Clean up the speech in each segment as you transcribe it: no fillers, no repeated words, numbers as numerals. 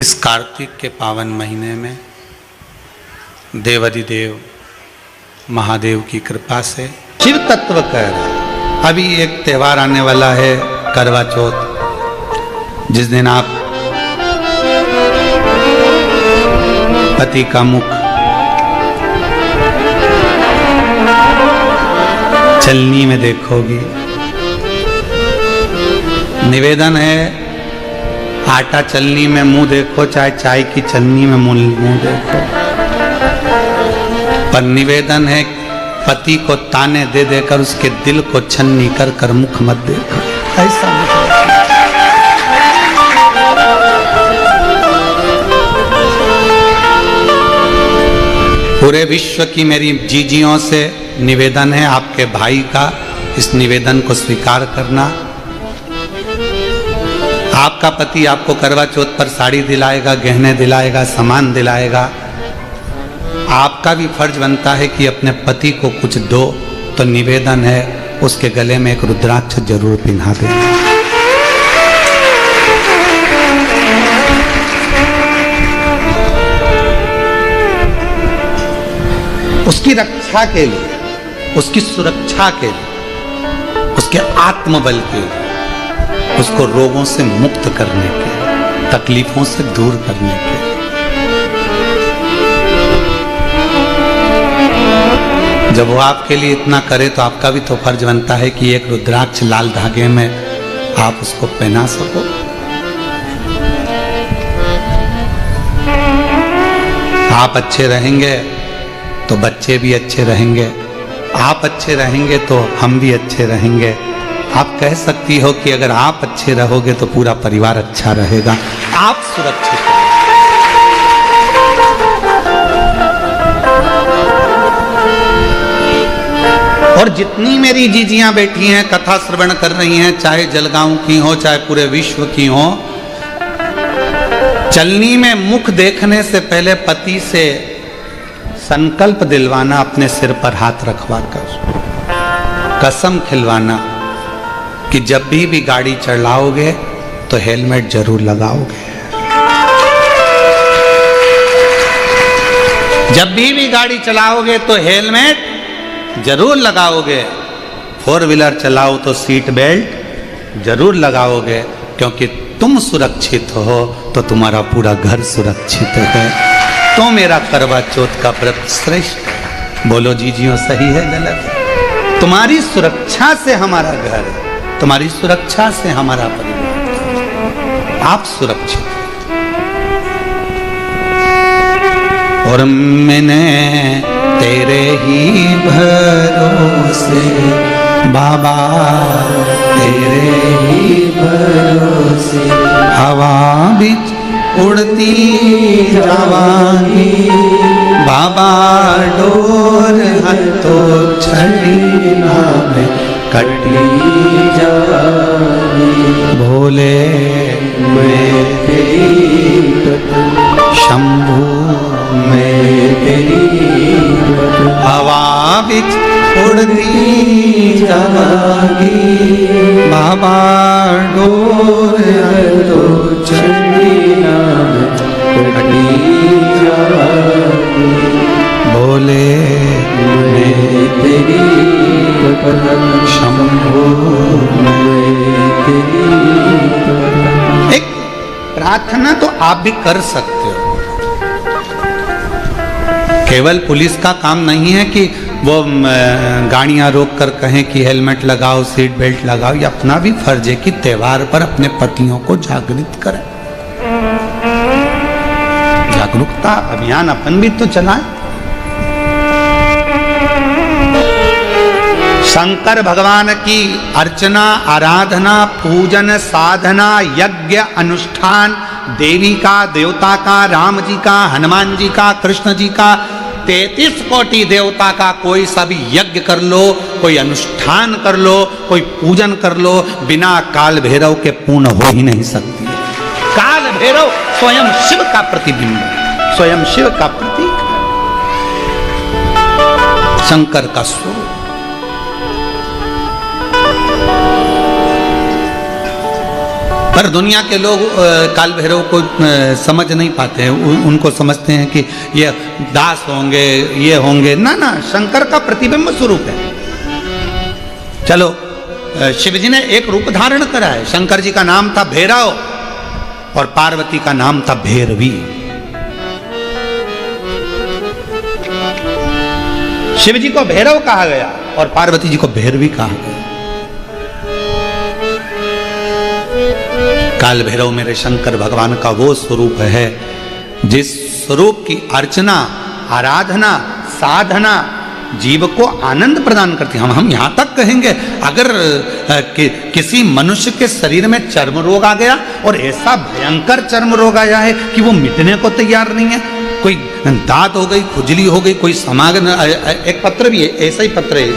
इस कार्तिक के पावन महीने में देवाधिदेव महादेव की कृपा से शिव तत्व कह रहा है। अभी एक त्यौहार आने वाला है करवा चौथ, जिस दिन आप पति का मुख चलनी में देखोगी। निवेदन है आटा चलनी में मुंह देखो, चाहे चाय की चलनी में मुंह देखो, पर निवेदन है पति को ताने दे देकर उसके दिल को छन्नी कर कर मुख मत देखो। ऐसा पूरे विश्व की मेरी जीजियों से निवेदन है, आपके भाई का इस निवेदन को स्वीकार करना। आपका पति आपको करवा चौथ पर साड़ी दिलाएगा, गहने दिलाएगा, सामान दिलाएगा। आपका भी फर्ज बनता है कि अपने पति को कुछ दो, तो निवेदन है उसके गले में एक रुद्राक्ष जरूर पिन्हा देना। उसकी रक्षा के लिए, उसकी सुरक्षा के लिए, उसके आत्मबल के लिए, उसको रोगों से मुक्त करने के, तकलीफों से दूर करने के। जब वो आपके लिए इतना करे तो आपका भी तो फर्ज बनता है कि एक रुद्राक्ष लाल धागे में आप उसको पहना सको। आप अच्छे रहेंगे तो बच्चे भी अच्छे रहेंगे, आप अच्छे रहेंगे तो हम भी अच्छे रहेंगे। आप कह सकती हो कि अगर आप अच्छे रहोगे तो पूरा परिवार अच्छा रहेगा, आप सुरक्षित हैं। और जितनी मेरी जीजियां बैठी हैं कथा श्रवण कर रही हैं, चाहे जलगांव की हो चाहे पूरे विश्व की हो, चलनी में मुख देखने से पहले पति से संकल्प दिलवाना, अपने सिर पर हाथ रखवा कर कसम खिलवाना कि जब भी गाड़ी चलाओगे तो हेलमेट जरूर लगाओगे। जब भी गाड़ी चलाओगे तो हेलमेट जरूर लगाओगे। फोर व्हीलर चलाओ तो सीट बेल्ट जरूर लगाओगे, क्योंकि तुम सुरक्षित हो तो तुम्हारा पूरा घर सुरक्षित है। तो मेरा करवा चौथ का व्रत श्रेष्ठ है। बोलो जीजियों, सही है गलत है? तुम्हारी सुरक्षा से हमारा घर है, तुम्हारी सुरक्षा से हमारा परिवार, आप सुरक्षित। और मैंने तेरे ही भरोसे बाबा, तेरे ही भरोसे हवा बिच उड़ती जावांगी बाबा, डोर हथो छड़ी नाम कटी जावी। भोले मैं तेरी शंभू मैं तेरी हवा बिच उड़ती जावांगी बाबा, डोर हथो छड़ी नाम कटी जावी। भोले मैं तेरी शंभू मैं तेरी। एक प्रार्थना तो आप भी कर सकते हो। केवल पुलिस का काम नहीं है कि वो गाड़ियां रोक कर कहें कि हेलमेट लगाओ, सीट बेल्ट लगाओ। ये अपना भी फर्ज है कि त्योहार पर अपने पतियों को जागृत करें। जागरूकता अभियान अपन भी तो चलाएं। शंकर भगवान की अर्चना, आराधना, पूजन, साधना, यज्ञ, अनुष्ठान, देवी का, देवता का, राम जी का, हनुमान जी का, कृष्ण जी का, 33 कोटि देवता का कोई सा भी यज्ञ कर लो, कोई अनुष्ठान कर लो, कोई पूजन कर लो, बिना काल भैरव के पूर्ण हो ही नहीं सकती है। काल भैरव स्वयं शिव का प्रतिबिंब, स्वयं शिव का प्रतीक, शंकर का स्वरूप। पर दुनिया के लोग काल भैरव को समझ नहीं पाते हैं, उनको समझते हैं कि ये दास होंगे, ये होंगे। ना ना, शंकर का प्रतिबिंब स्वरूप है। चलो, शिव जी ने एक रूप धारण करा है। शंकर जी का नाम था भैरव और पार्वती का नाम था भैरवी। शिव जी को भैरव कहा गया और पार्वती जी को भैरवी कहा गया। काल भैरव मेरे शंकर भगवान का वो स्वरूप है जिस स्वरूप की अर्चना, आराधना, साधना जीव को आनंद प्रदान करती है। हम यहां तक कहेंगे, अगर किसी मनुष्य के शरीर में चर्म रोग आ गया और ऐसा भयंकर चर्म रोग आया है कि वो मिटने को तैयार नहीं है, कोई दांत हो गई, खुजली हो गई, कोई समागम, एक पत्र भी है, ऐसा ही पत्र है।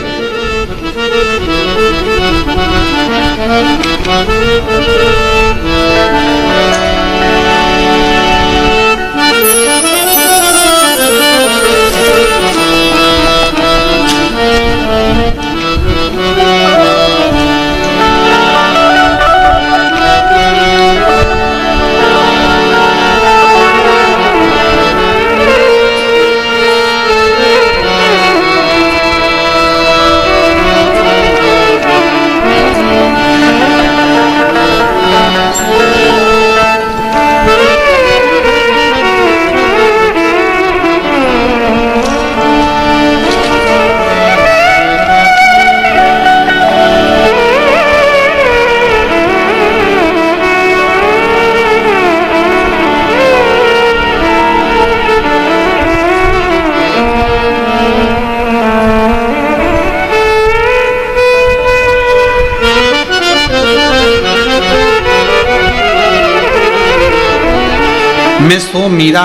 मैं सो मीरा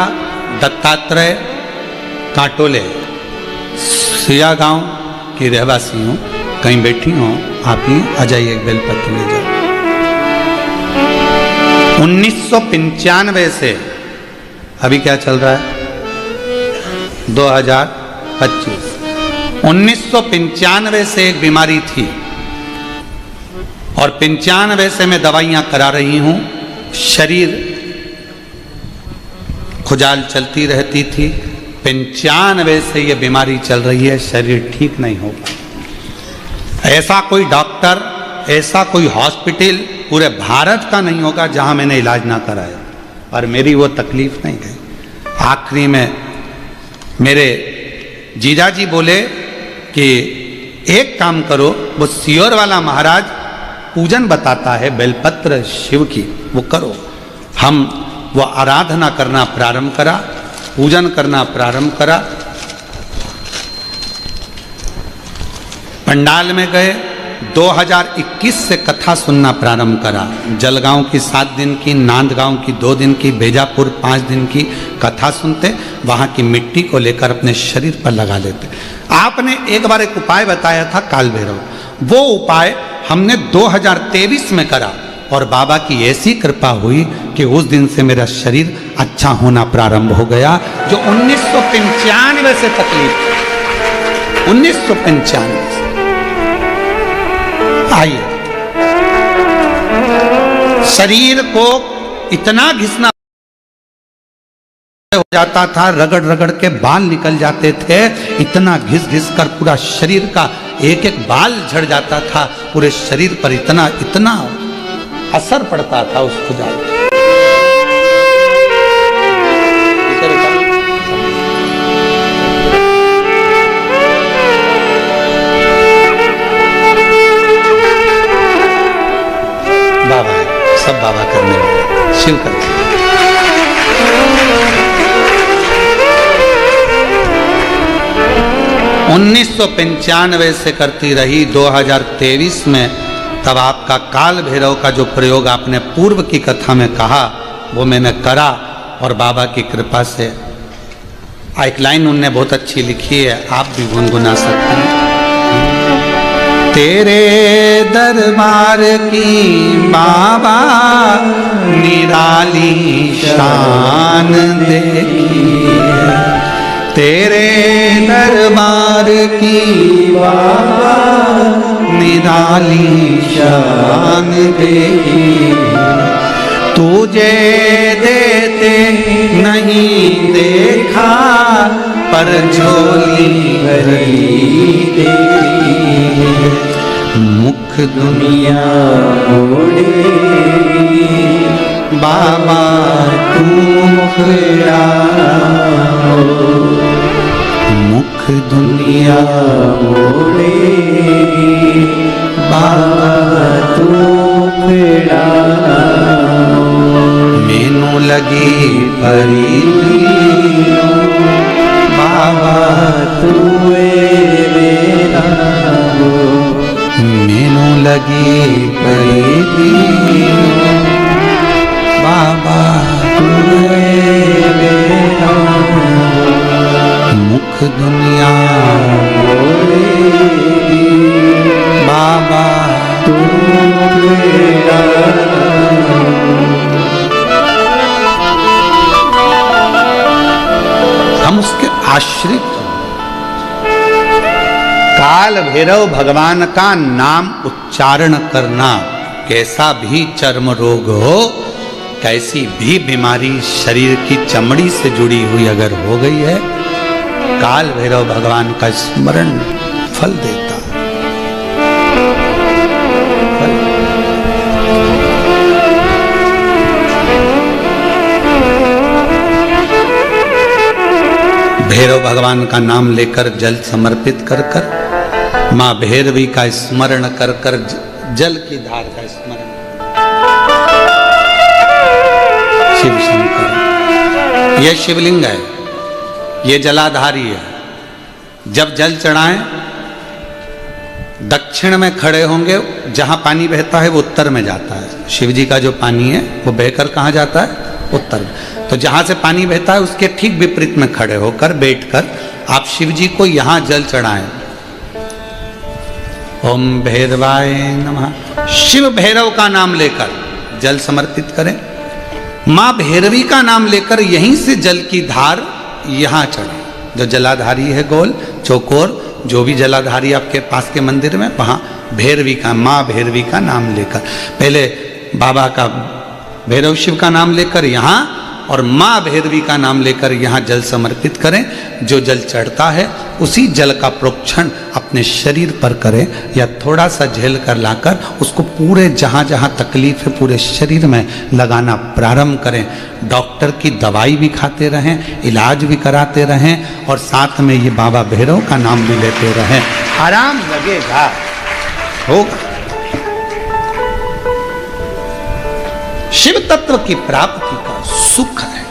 दत्तात्रेय काटोले सिया गांव की रहवासी हूँ, कहीं बैठी हूँ, आप ही आ जाइए, एक बेलपत्र ले जाओ। 1995 से अभी क्या चल रहा है 2025, 1995 से एक बीमारी थी और 95 से मैं दवाइयां करा रही हूँ। शरीर खुजाल चलती रहती थी। 95 से ये बीमारी चल रही है, शरीर ठीक नहीं हो पाता। ऐसा कोई डॉक्टर, ऐसा कोई हॉस्पिटल पूरे भारत का नहीं होगा जहां मैंने इलाज ना कराया और मेरी वो तकलीफ नहीं गई। आखिरी में मेरे जीजाजी बोले कि एक काम करो, वो सियोर वाला महाराज पूजन बताता है बेलपत्र शिव की, वो करो। हम वो आराधना करना प्रारंभ करा, पूजन करना प्रारंभ करा। पंडाल में गए, 2021 से कथा सुनना प्रारंभ करा। जलगांव की 7 दिन की, नांदगांव की 2 दिन की, बेजापुर 5 दिन की कथा सुनते, वहां की मिट्टी को लेकर अपने शरीर पर लगा लेते। आपने एक बार एक उपाय बताया था काल भैरव, वो उपाय हमने 2023 में करा और बाबा की ऐसी कृपा हुई कि उस दिन से मेरा शरीर अच्छा होना प्रारंभ हो गया। जो 1995 से तकलीफ, 1995 से। आइए, शरीर को इतना घिसना हो जाता था, रगड़ रगड़ के बाल निकल जाते थे, इतना घिस घिस कर पूरा शरीर का एक एक बाल झड़ जाता था, पूरे शरीर पर इतना इतना असर पड़ता था उस खुजाल। बाबा है, सब बाबा करने वाले, शिव करते। 1995 से करती रही। 2023 में तब आपका काल भैरव का जो प्रयोग आपने पूर्व की कथा में कहा वो मैंने करा और बाबा की कृपा से। एक लाइन उनने बहुत अच्छी लिखी है, आप भी गुनगुना सकते हैं। तेरे दरबार की बाबा निराली शान देखी, तेरे दरबार की बाबा निराली शान देखी, तुझे देते नहीं देखा, पर झोली भरी देती है। मुख दुनिया मोड़ेगी, बाबा तू मुखड़ा हो। मुख दुनिया मोड़ेगी, बाबा तू मुखड़ा हो। मैनू लगी परी बाबा तू मेरा हो। मैनू लगी परी बाबा तू मेरा हो। मुख दुनिया बोलेगी, बाबा तू मेरा हो। हम उसके आश्रित हो। काल भैरव भगवान का नाम उच्चारण करना, कैसा भी चर्म रोग हो, कैसी भी बीमारी शरीर की चमड़ी से जुड़ी हुई अगर हो गई है, काल भैरव भगवान का स्मरण फल देता। भैरव भगवान का नाम लेकर जल समर्पित कर कर, माँ भैरवी का स्मरण कर कर जल की धार का स्मरण। शिव शंकर, यह शिवलिंग है, ये जलाधारी है। जब जल चढ़ाएं, दक्षिण में खड़े होंगे, जहां पानी बहता है वो उत्तर में जाता है। शिव जी का जो पानी है वो बहकर कहाँ जाता है? उत्तर में। तो जहां से पानी बहता है उसके ठीक विपरीत में खड़े होकर बैठकर आप शिव जी को यहां जल चढ़ाएं। ओम भैरवाय नमः। शिव भैरव का नाम लेकर जल समर्पित करें। मां भैरवी का नाम लेकर यहीं से जल की धार यहां चढ़े। जो जलाधारी है गोल चौकोर, जो भी जलाधारी आपके पास के मंदिर में, वहां भैरवी का, मां भैरवी का नाम लेकर, पहले बाबा का भैरव शिव का नाम लेकर यहाँ और माँ भैरवी का नाम लेकर यहाँ जल समर्पित करें। जो जल चढ़ता है उसी जल का प्रोक्षण अपने शरीर पर करें, या थोड़ा सा झेल कर लाकर उसको पूरे जहाँ जहाँ तकलीफ है पूरे शरीर में लगाना प्रारंभ करें। डॉक्टर की दवाई भी खाते रहें, इलाज भी कराते रहें, और साथ में ये बाबा भैरव का नाम भी लेते रहें। आराम लगेगा, होगा। शिव तत्व की प्राप्ति का सुख है।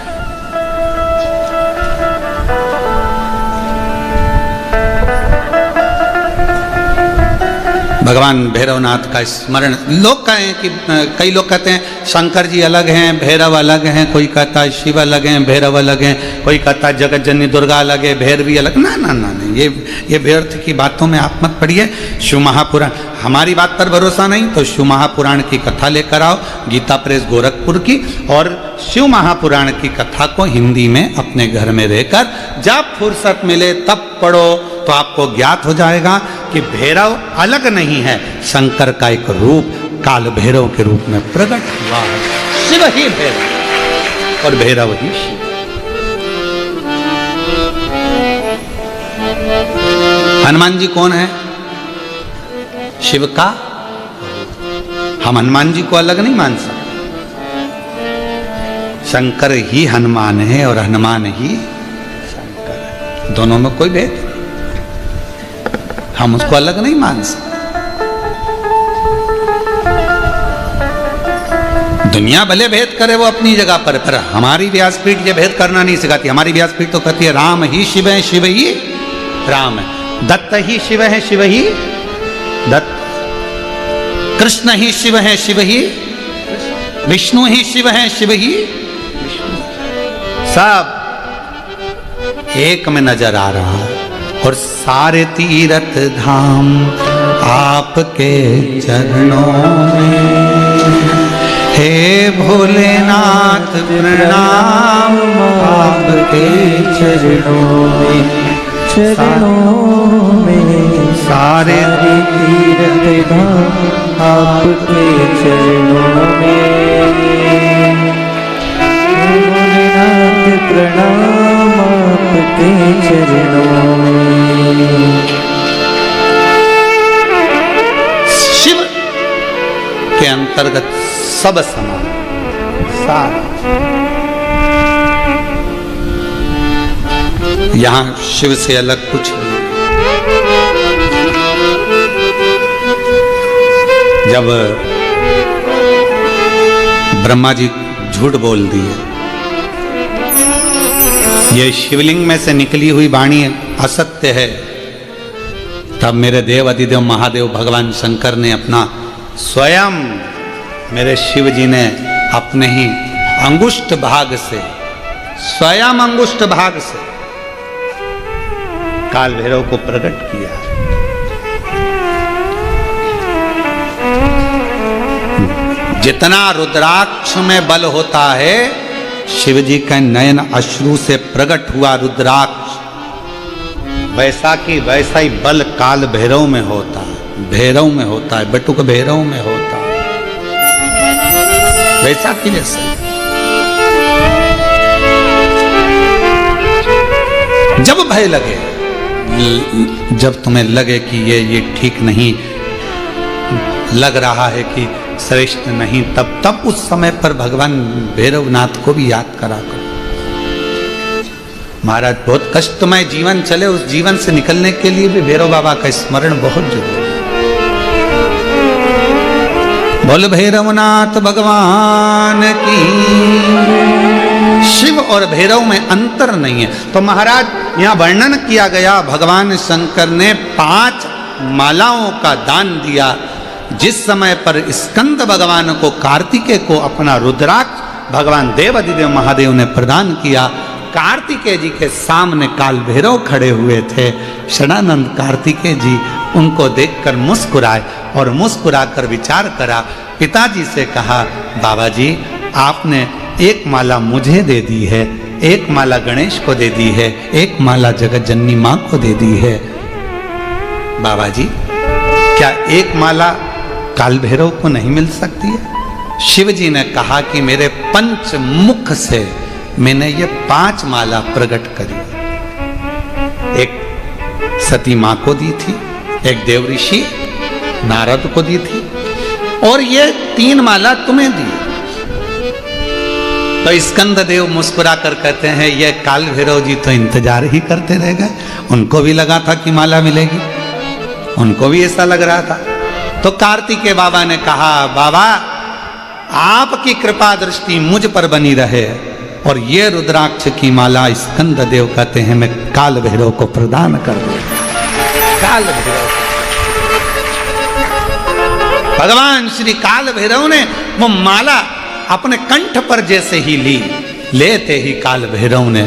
भगवान भैरवनाथ का स्मरण। लोग कहें कि कई लोग कहते हैं शंकर जी अलग हैं, भैरव अलग हैं, कोई कहता है शिव अलग हैं, भैरव अलग हैं, कोई कहता है जगत जननी दुर्गा अलग है, भैरवी अलग। ना ना ना नहीं, ये व्यर्थ की बातों में आप मत पड़िए। शिव महापुराण, हमारी बात पर भरोसा नहीं तो शिव महापुराण की कथा लेकर आओ, गीता प्रेस गोरखपुर की, और शिव महापुराण की कथा को हिंदी में अपने घर में रहकर जब फुर्सत मिले तब पढ़ो, तो आपको ज्ञात हो जाएगा कि भैरव अलग नहीं है, शंकर का एक रूप काल भैरव के रूप में प्रकट हुआ है। शिव ही भैरव और भैरव ही शिव। हनुमान जी कौन है? शिव का। हम हनुमान जी को अलग नहीं मान सकते। शंकर ही हनुमान है और हनुमान ही शंकर है, दोनों में कोई भेद नहीं। हम उसको अलग नहीं मान सकते। दुनिया भले भेद करे वो अपनी जगह पर हमारी व्यासपीठ ये भेद करना नहीं सिखाती। हमारी व्यासपीठ तो कहती है राम ही शिव है, शिव ही राम है, दत्त ही शिव है, शिव ही दत्त, कृष्ण ही शिव है, शिव ही विष्णु ही शिव है, शिव ही विष्णु, सब एक में नजर आ रहा है। और सारे तीर्थ धाम आपके चरणों में, हे भोलेनाथ प्रणाम आपके चरणों में, चरणों में सारे तीर्थ धाम आपके चरणों में। के चरणों में। शिव के अंतर्गत सब समान, सारा। यहां शिव से अलग कुछ नहीं। जब ब्रह्मा जी झूठ बोल दिए, ये शिवलिंग में से निकली हुई वाणी असत्य है, तब मेरे देव अधिदेव महादेव भगवान शंकर ने अपना स्वयं, मेरे शिव जी ने अपने ही अंगुष्ठ भाग से, स्वयं अंगुष्ठ भाग से काल भैरव को प्रकट किया। जितना रुद्राक्ष में बल होता है, शिव जी का नयन अश्रु से प्रकट हुआ रुद्राक्ष, वैसा की वैसा ही बल काल भैरव में होता है, भैरव में होता है, बटुक भैरव में होता है, वैसा की वैसा। जब भय लगे, जब तुम्हें लगे कि ये ठीक नहीं लग रहा है, कि श्रेष्ठ नहीं, तब उस समय पर भगवान भैरवनाथ को भी याद करा करो। महाराज बहुत कष्टमय जीवन चले, उस जीवन से निकलने के लिए भी भैरव बाबा का स्मरण बहुत जरूरी है। बोल भैरवनाथ भगवान की। शिव और भैरव में अंतर नहीं है। तो महाराज यहाँ वर्णन किया गया, भगवान शंकर ने 5 मालाओं का दान दिया। जिस समय पर स्कंद भगवान को, कार्तिकेय को अपना रुद्राक्ष भगवान देव अधिदेव महादेव ने प्रदान किया, कार्तिकेय जी के सामने काल भैरव खड़े हुए थे। षडानंद कार्तिकेय जी उनको देखकर मुस्कुराए और मुस्कुराकर विचार करा। पिताजी से कहा, बाबा जी आपने एक माला मुझे दे दी है, एक माला गणेश को दे दी है, एक माला जगत जननी मां को दे दी है। बाबा जी क्या एक माला काल भैरव को नहीं मिल सकती है? शिव जी ने कहा कि मेरे पंच मुख से मैंने ये 5 माला प्रकट करी। एक सती मां को दी थी, एक देव ऋषि नारद को दी थी, और ये 3 माला तुम्हें दी। तो स्कंद देव मुस्कुरा कर कहते हैं, ये काल भैरव जी तो इंतजार ही करते रह गए, उनको भी लगा था कि माला मिलेगी, उनको भी ऐसा लग रहा था। तो कार्तिकेय बाबा ने कहा, बाबा आपकी कृपा दृष्टि मुझ पर बनी रहे, और ये रुद्राक्ष की माला स्कंद देव कहते हैं मैं काल भैरव को प्रदान कर दूं। काल भैरव, भगवान श्री काल भैरव ने वो माला अपने कंठ पर जैसे ही ली, लेते ही काल भैरव ने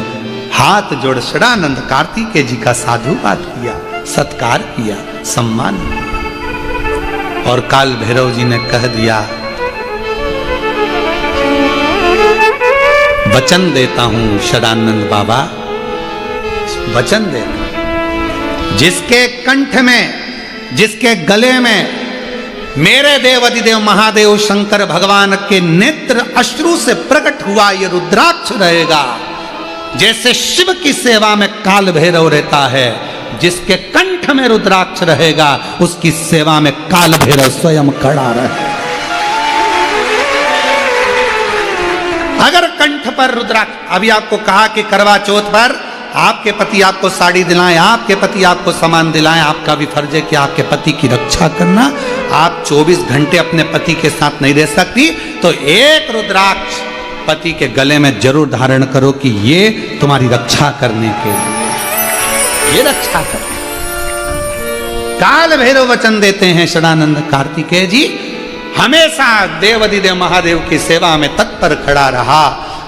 हाथ जोड़ षडानंद कार्तिकेय जी का साधुवाद किया, सत्कार किया, सम्मान किया। और काल भैरव जी ने कह दिया, वचन देता हूं षडानंद बाबा, वचन देता हूं, जिसके कंठ में, जिसके गले में मेरे देव अधिदेव महादेव शंकर भगवान के नेत्र अश्रु से प्रकट हुआ ये रुद्राक्ष रहेगा, जैसे शिव की सेवा में काल भैरव रहता है, जिसके कंठ में रुद्राक्ष रहेगा उसकी सेवा में काल भैरव स्वयं खड़ा रहे। अगर कंठ पर रुद्राक्ष, अभी आपको कहा कि करवा चौथ पर आपके पति आपको साड़ी दिलाएं, आपके पति आपको सामान दिलाएं, आपका भी फर्ज है कि आपके पति की रक्षा करना। आप 24 घंटे अपने पति के साथ नहीं रह सकती, तो एक रुद्राक्ष पति के गले में जरूर धारण करो कि ये तुम्हारी रक्षा करने के लिए, ये रक्षा कर। काल भैरव वचन देते हैं षडानंद कार्तिकेय जी, हमेशा देव अधिदेव महादेव की सेवा में तत्पर खड़ा रहा,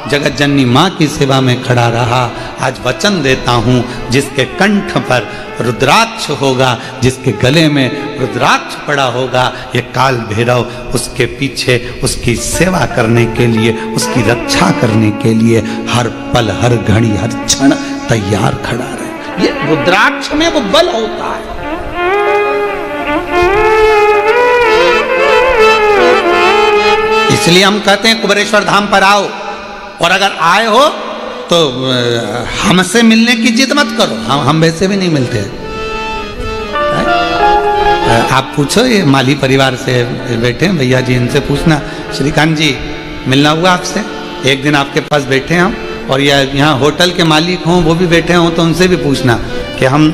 जगत जननी मां की सेवा में खड़ा रहा। आज वचन देता हूं, जिसके कंठ पर रुद्राक्ष होगा, जिसके गले में रुद्राक्ष पड़ा होगा, ये काल भैरव उसके पीछे उसकी सेवा करने के लिए, उसकी रक्षा करने के लिए हर पल, हर घड़ी, हर क्षण तैयार खड़ा रहे। ये रुद्राक्ष में वो बल होता है। इसलिए हम कहते हैं कुबेरेश्वर धाम पर आओ, और अगर आए हो तो हमसे मिलने की जिद मत करो, हम वैसे भी नहीं मिलते। आप पूछो, ये माली परिवार से बैठे हैं भैया जी, इनसे पूछना श्रीकांत जी मिलना हुआ आपसे, एक दिन आपके पास बैठे हम, और यहाँ होटल के मालिक हों वो भी बैठे हों तो उनसे भी पूछना कि हम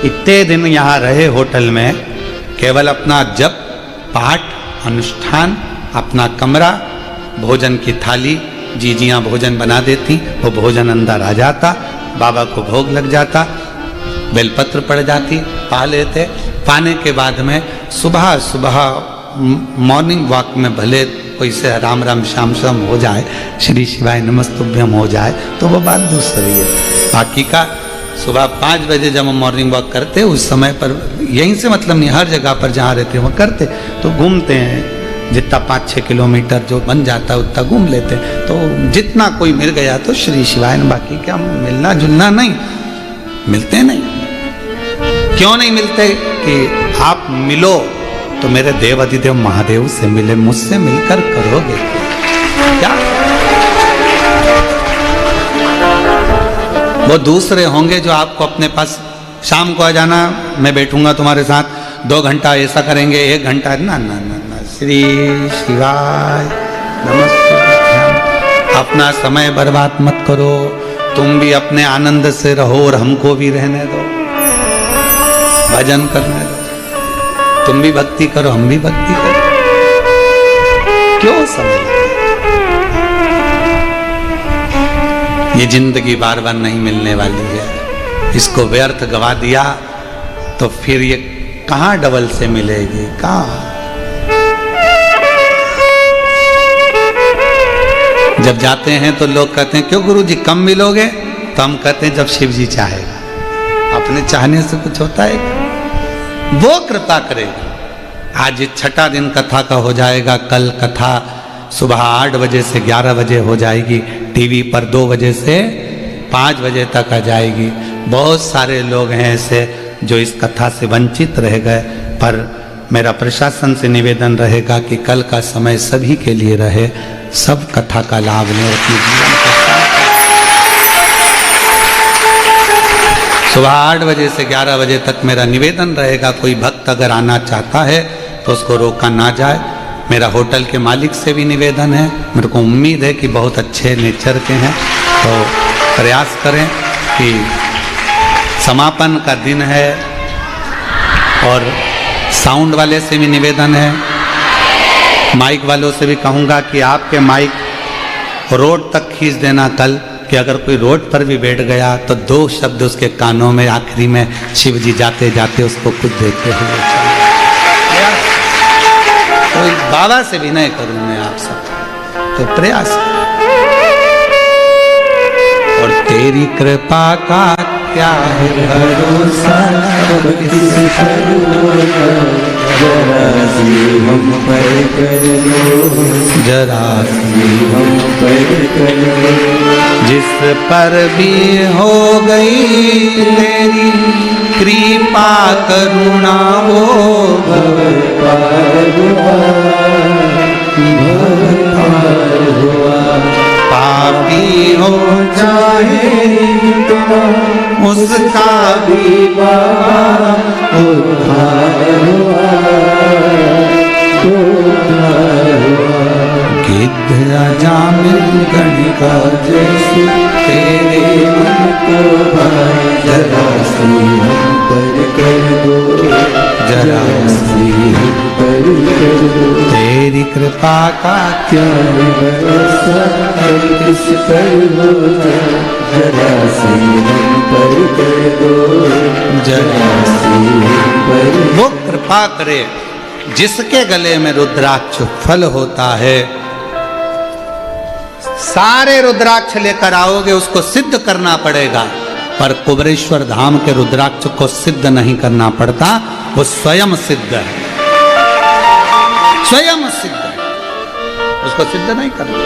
इतने दिन यहाँ रहे होटल में, केवल अपना जप पाठ अनुष्ठान, अपना कमरा, भोजन की थाली, जीजियाँ भोजन बना देती, वो भोजन अंदर आ जाता, बाबा को भोग लग जाता, बेलपत्र पड़ जाती, पा लेते। पाने के बाद में सुबह सुबह मॉर्निंग वॉक में भले कोई से राम राम श्याम श्याम हो जाए, श्री शिवाय नमस्तुभ्यम हो जाए तो वो बात दूसरी है। बाकी का सुबह 5 बजे जब हम मॉर्निंग वॉक करते उस समय पर, यहीं से मतलब नहीं, हर जगह पर जहाँ रहते वहाँ करते, तो घूमते हैं, जितना 5-6 किलोमीटर जो बन जाता है उतना घूम लेते। तो जितना कोई मिल गया तो श्री शिवाय, बाकी क्या मिलना जुलना नहीं, मिलते नहीं। क्यों नहीं मिलते? कि आप मिलो तो मेरे देव अधिदेव महादेव से मिले, मुझसे मिलकर करोगे क्या? वो दूसरे होंगे जो आपको अपने पास, शाम को आ जाना, मैं बैठूंगा तुम्हारे साथ 2 घंटा, ऐसा करेंगे 1 घंटा, ना ना ना ना, श्री शिवाय नमस्ते। अपना समय बर्बाद मत करो, तुम भी अपने आनंद से रहो और हमको भी रहने दो, भजन करने दो, तुम भी भक्ति करो हम भी भक्ति करो, क्यों समय लगता? ये जिंदगी बार बार नहीं मिलने वाली है, इसको व्यर्थ गवा दिया तो फिर ये कहाँ डबल से मिलेगी, कहाँ? जब जाते हैं तो लोग कहते हैं क्यों गुरुजी कम मिलोगे, तो हम कहते हैं जब शिव जी चाहेगा, अपने चाहने से कुछ होता है, वो कृपा करेगा। आज 6ठा दिन कथा का हो जाएगा, कल कथा सुबह 8 बजे से 11 बजे हो जाएगी, टीवी पर 2 बजे से 5 बजे तक आ जाएगी। बहुत सारे लोग हैं ऐसे जो इस कथा से वंचित रह गए, पर मेरा प्रशासन से निवेदन रहेगा कि कल का समय सभी के लिए रहे, सब कथा का लाभ लें अपने जीवन के साथ। सुबह 8 बजे से 11 बजे तक मेरा निवेदन रहेगा, कोई भक्त अगर आना चाहता है तो उसको रोका ना जाए। मेरा होटल के मालिक से भी निवेदन है, मेरे को उम्मीद है कि बहुत अच्छे नेचर के हैं, तो प्रयास करें कि समापन का दिन है। और साउंड वाले से भी निवेदन है, माइक वालों से भी कहूँगा कि आपके माइक रोड तक खींच देना कल, कि अगर कोई रोड पर भी बैठ गया तो 2 शब्द उसके कानों में आखिरी में शिव जी जाते जाते उसको खुद देते हुए चले। तो बाबा से भी नहीं करूँ मैं आप सब, तो प्रयास। और तेरी कृपा का क्या है भरोसा, जरा सी हम पर कर लो, जरा सी हम पर कर लो, जिस पर भी हो गई तेरी कृपा करुणा वो भव पार हुआ, भव पार हुआ। पापी हो चाहे तो उसका भी बाबा उद्धार हुआ, उद्धार हुआ। गिद्ध अजामिल गणिका जैसे तेरे मन को भाई, जरा सी हम पर कर दो, जरा सी हम पर कर दो। तेरी कृपा का क्या है भरोसा, किस पर हो जाए, जरा सी हम पर कर दो, जरा सी हम पर। वो कृपा करे जिसके गले में रुद्राक्ष फल होता है। सारे रुद्राक्ष लेकर आओगे, उसको सिद्ध करना पड़ेगा, पर कुबरेश्वर धाम के रुद्राक्ष को सिद्ध नहीं करना पड़ता, वो स्वयं सिद्ध है, स्वयं सिद्ध है, उसको सिद्ध नहीं करना।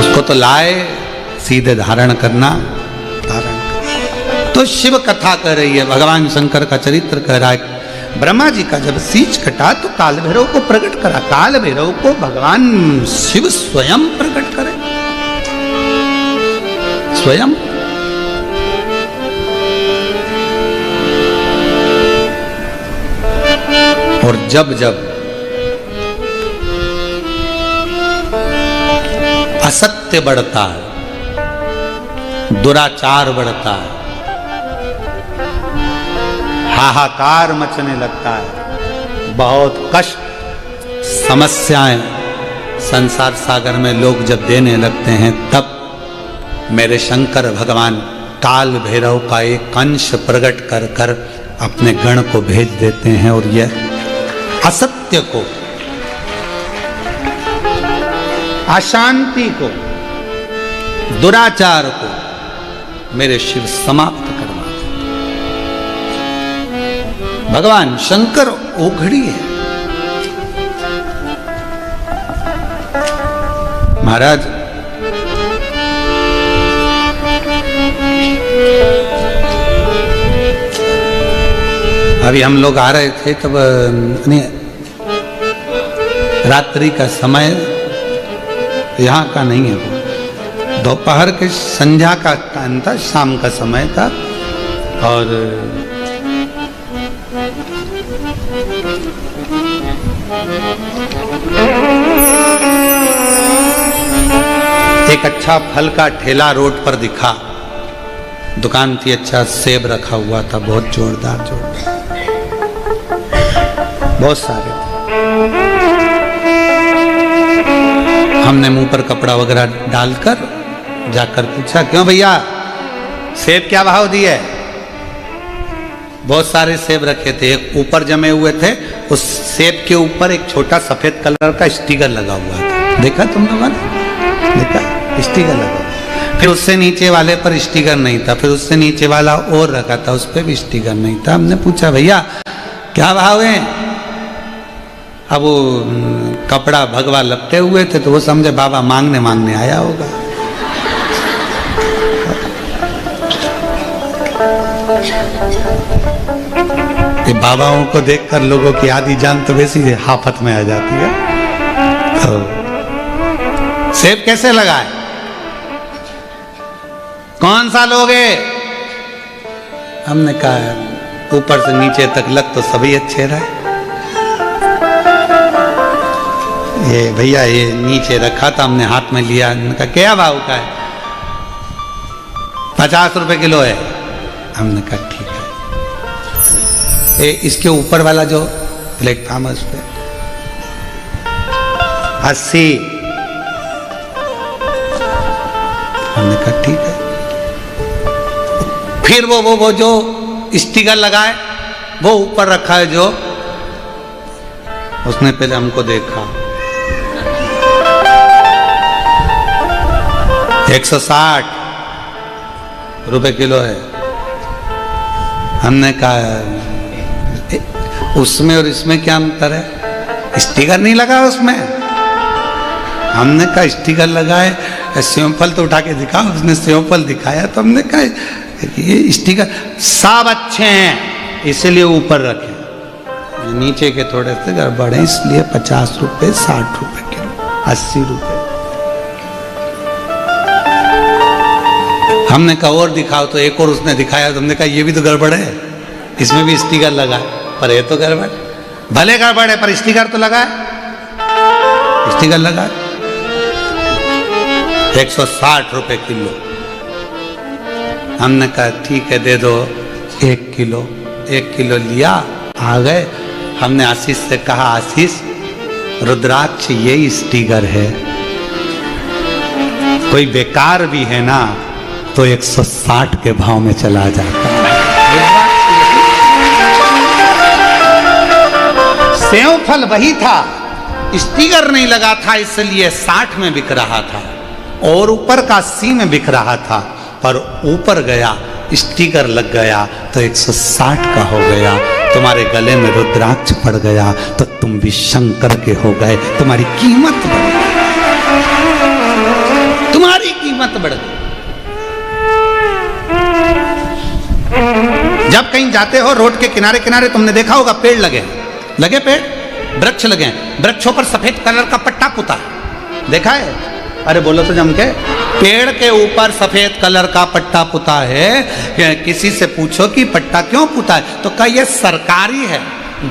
उसको तो लाए सीधे धारण करना, धारण करना। तो शिव कथा कह रही है, भगवान शंकर का चरित्र कह रहा है, ब्रह्मा जी का जब शीश कटा तो काल भैरव को प्रकट करा। काल भैरव को भगवान शिव स्वयं प्रकट करे, स्वयं। और जब जब असत्य बढ़ता है, दुराचार बढ़ता है, हाहाकार मचने लगता है, बहुत कष्ट समस्याएं संसार सागर में लोग जब देने लगते हैं, तब मेरे शंकर भगवान काल भैरव का एक अंश प्रकट कर कर अपने गण को भेज देते हैं और यह असत्य को, अशांति को, दुराचार को मेरे शिव समाप्त करवा देते। भगवान शंकर ओघड़ी है। महाराज अभी हम लोग आ रहे थे तब रात्रि का समय यहाँ का नहीं है, वो दोपहर के संध्या का टाइम था, शाम का समय था। और एक अच्छा फल का ठेला रोड पर दिखा, दुकान थी, अच्छा सेब रखा हुआ था, बहुत जोरदार जोरदार, बहुत सारे थे। हमने मुंह पर कपड़ा वगैरह डालकर जाकर पूछा, क्यों भैया सेब क्या भाव दिए? बहुत सारे सेब रखे थे, एक ऊपर जमे हुए थे, उस सेब के ऊपर एक छोटा सफेद कलर का स्टिकर लगा हुआ था। देखा तुम लोगों ने? देखा स्टिकर लगा, फिर उससे नीचे वाले पर स्टिकर नहीं था, फिर उससे नीचे वाला और रखा था, उस पर भी स्टिकर नहीं था। हमने पूछा भैया क्या भाव है? अब वो कपड़ा भगवा लपटे हुए थे तो वो समझे बाबा मांगने आया होगा। ये बाबाओं को देखकर लोगों की आधी जान तो वैसी हाफत में आ जाती है। तो सेब कैसे लगाए? कौन सा लोगे? हमने कहा ऊपर से नीचे तक लग तो सभी अच्छे रहे। ये भैया ये नीचे रखा था, हमने हाथ में लिया, कहा क्या भाव का है? 50 रुपए किलो है। हमने कहा ठीक है। इसके ऊपर वाला जो प्लेटफॉर्म है उस पर 80। हमने कहा ठीक है। फिर वो जो स्टिकर लगाए वो ऊपर रखा है जो, उसने पहले हमको देखा, 160 रुपए किलो है। हमने कहा उसमें और इसमें क्या अंतर है? स्टिकर नहीं लगा उसमें। हमने कहा स्टिकर लगाए, सेवफल तो उठा के दिखा, उसने सेवफल दिखाया तो हमने कहा ये स्टिकर सब अच्छे हैं इसलिए ऊपर रखे, नीचे के थोड़े से गड़बड़ है इसलिए 50 रुपए 60 रुपए किलो 80 रुपए। हमने कहा और दिखाओ तो एक और उसने दिखाया तो हमने कहा ये भी तो गड़बड़ है, इसमें भी स्टिकर लगा है पर ये तो गड़बड़, भले गड़बड़ है पर स्टिकर तो लगा है, स्टिकर लगा है। 160 रुपए किलो। हमने कहा ठीक है दे दो 1 किलो। 1 किलो लिया, आ गए। हमने आशीष से कहा आशीष रुद्राक्ष ये स्टिकर है, कोई बेकार भी है ना तो 160 के भाव में चला जाता है। सेव फल वही था, स्टिकर नहीं लगा था इसलिए 60 में बिक रहा था और ऊपर का 80 में बिक रहा था, पर ऊपर गया स्टिकर लग गया तो 160 का हो गया। तुम्हारे गले में रुद्राक्ष पड़ गया तो तुम भी शंकर के हो गए, तुम्हारी कीमत बढ़ गई, तुम्हारी कीमत बढ़ गई। जब कहीं जाते हो रोड के किनारे किनारे तुमने देखा होगा पेड़ लगे हैं, लगे पेड़, वृक्ष लगे हैं, वृक्षों पर सफेद कलर का पट्टा पुता है, देखा है? अरे बोलो तो जम के, पेड़ के ऊपर सफेद कलर का पट्टा पुता है। किसी से पूछो कि पट्टा क्यों पुता है, तो कहा यह सरकारी है,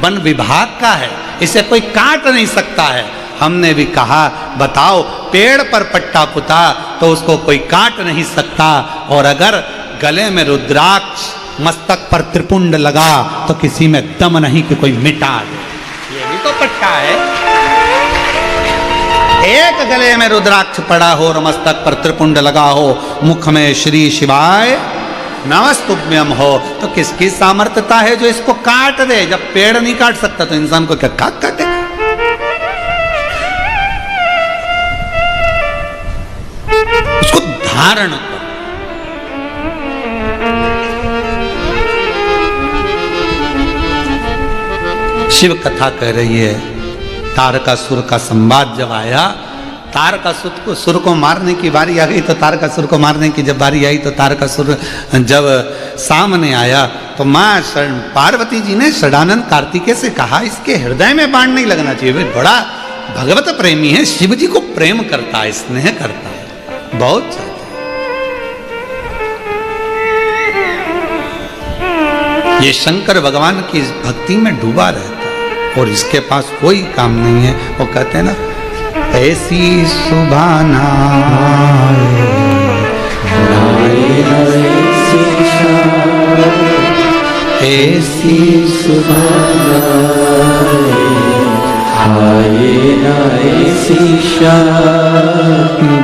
वन विभाग का है, इसे कोई काट नहीं सकता है। हमने भी कहा बताओ, पेड़ पर पट्टा पुता तो उसको कोई काट नहीं सकता, और अगर गले में रुद्राक्ष, मस्तक पर त्रिपुंड लगा तो किसी में दम नहीं कि कोई मिटा दे। ये भी तो पट्टा है। एक गले में रुद्राक्ष पड़ा हो और मस्तक पर त्रिपुंड लगा हो, मुख में श्री शिवाय नमस्तुभ्यम हो, तो किसकी सामर्थ्यता है जो इसको काट दे? जब पेड़ नहीं काट सकता तो इंसान को क्या काटे? उसको धारण करो। शिव कथा कह रही है, तारकासुर का संवाद जब आया, तारकासुर को मारने की बारी आ गई, तो तारकासुर को मारने की जब बारी आई तो तारकासुर जब सामने आया तो माँ पार्वती जी ने षडानंद कार्तिकेय से कहा इसके हृदय में बाण नहीं लगना चाहिए, वे बड़ा भगवत प्रेमी है, शिव जी को प्रेम करता है, स्नेह करता है, बहुत चाहता है। ये शंकर भगवान की इस भक्ति में डूबा रहता है और इसके पास कोई काम नहीं है। वो कहते हैं ना, ऐसी सुभाना ऐसी सुभाना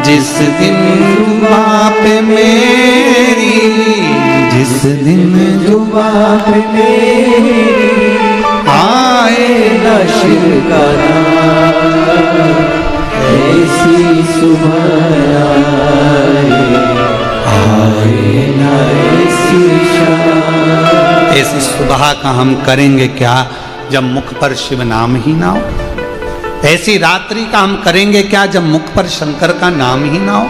जिस दिन जुबां पे मेरी, जिस दिन जुबां पे मेरी आए न शिव का नाम, ऐसी सुभाना आए न ऐसी शाम। ऐसी सुबह का हम करेंगे क्या जब मुख पर शिव नाम ही ना हो? ऐसी रात्रि का हम करेंगे क्या जब मुख पर शंकर का नाम ही ना हो?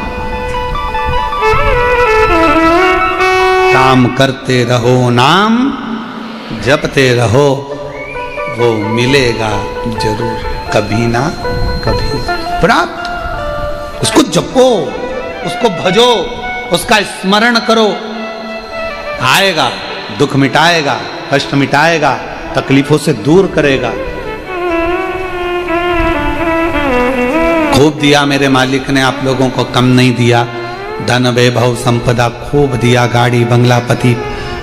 काम करते रहो, नाम जपते रहो, वो मिलेगा जरूर, कभी ना कभी प्राप्त। उसको जपो, उसको भजो, उसका स्मरण करो, आएगा, दुख मिटाएगा, कष्ट मिटाएगा, तकलीफों से दूर करेगा। खूब दिया मेरे मालिक ने, आप लोगों को कम नहीं दिया। धन वैभव संपदा खूब दिया, गाड़ी बंगला, पति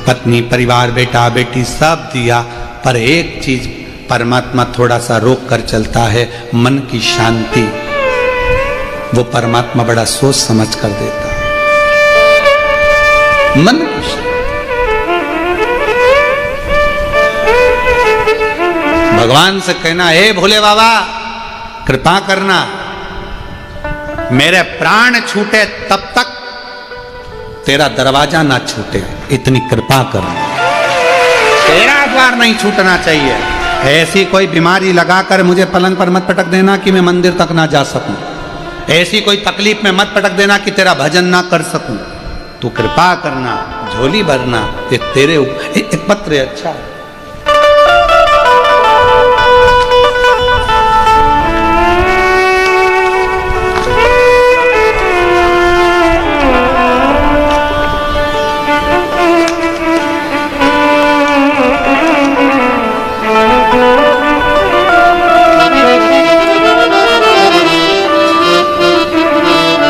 पत्नी परिवार बेटा बेटी सब दिया, पर एक चीज परमात्मा थोड़ा सा रोक कर चलता है, मन की शांति। वो परमात्मा बड़ा सोच समझ कर देता है, मन की शांति। भगवान से कहना, हे भोले बाबा कृपा करना, मेरे प्राण छूटे तब तक तेरा दरवाजा ना छूटे, इतनी कृपा करना, तेरा द्वार नहीं छूटना चाहिए। ऐसी कोई बीमारी लगाकर मुझे पलंग पर मत पटक देना कि मैं मंदिर तक ना जा सकूं, ऐसी कोई तकलीफ में मत पटक देना कि तेरा भजन ना कर सकूं। तू कृपा करना, झोली भरना, ये तेरे ऊपर। एक पत्र है, अच्छा है।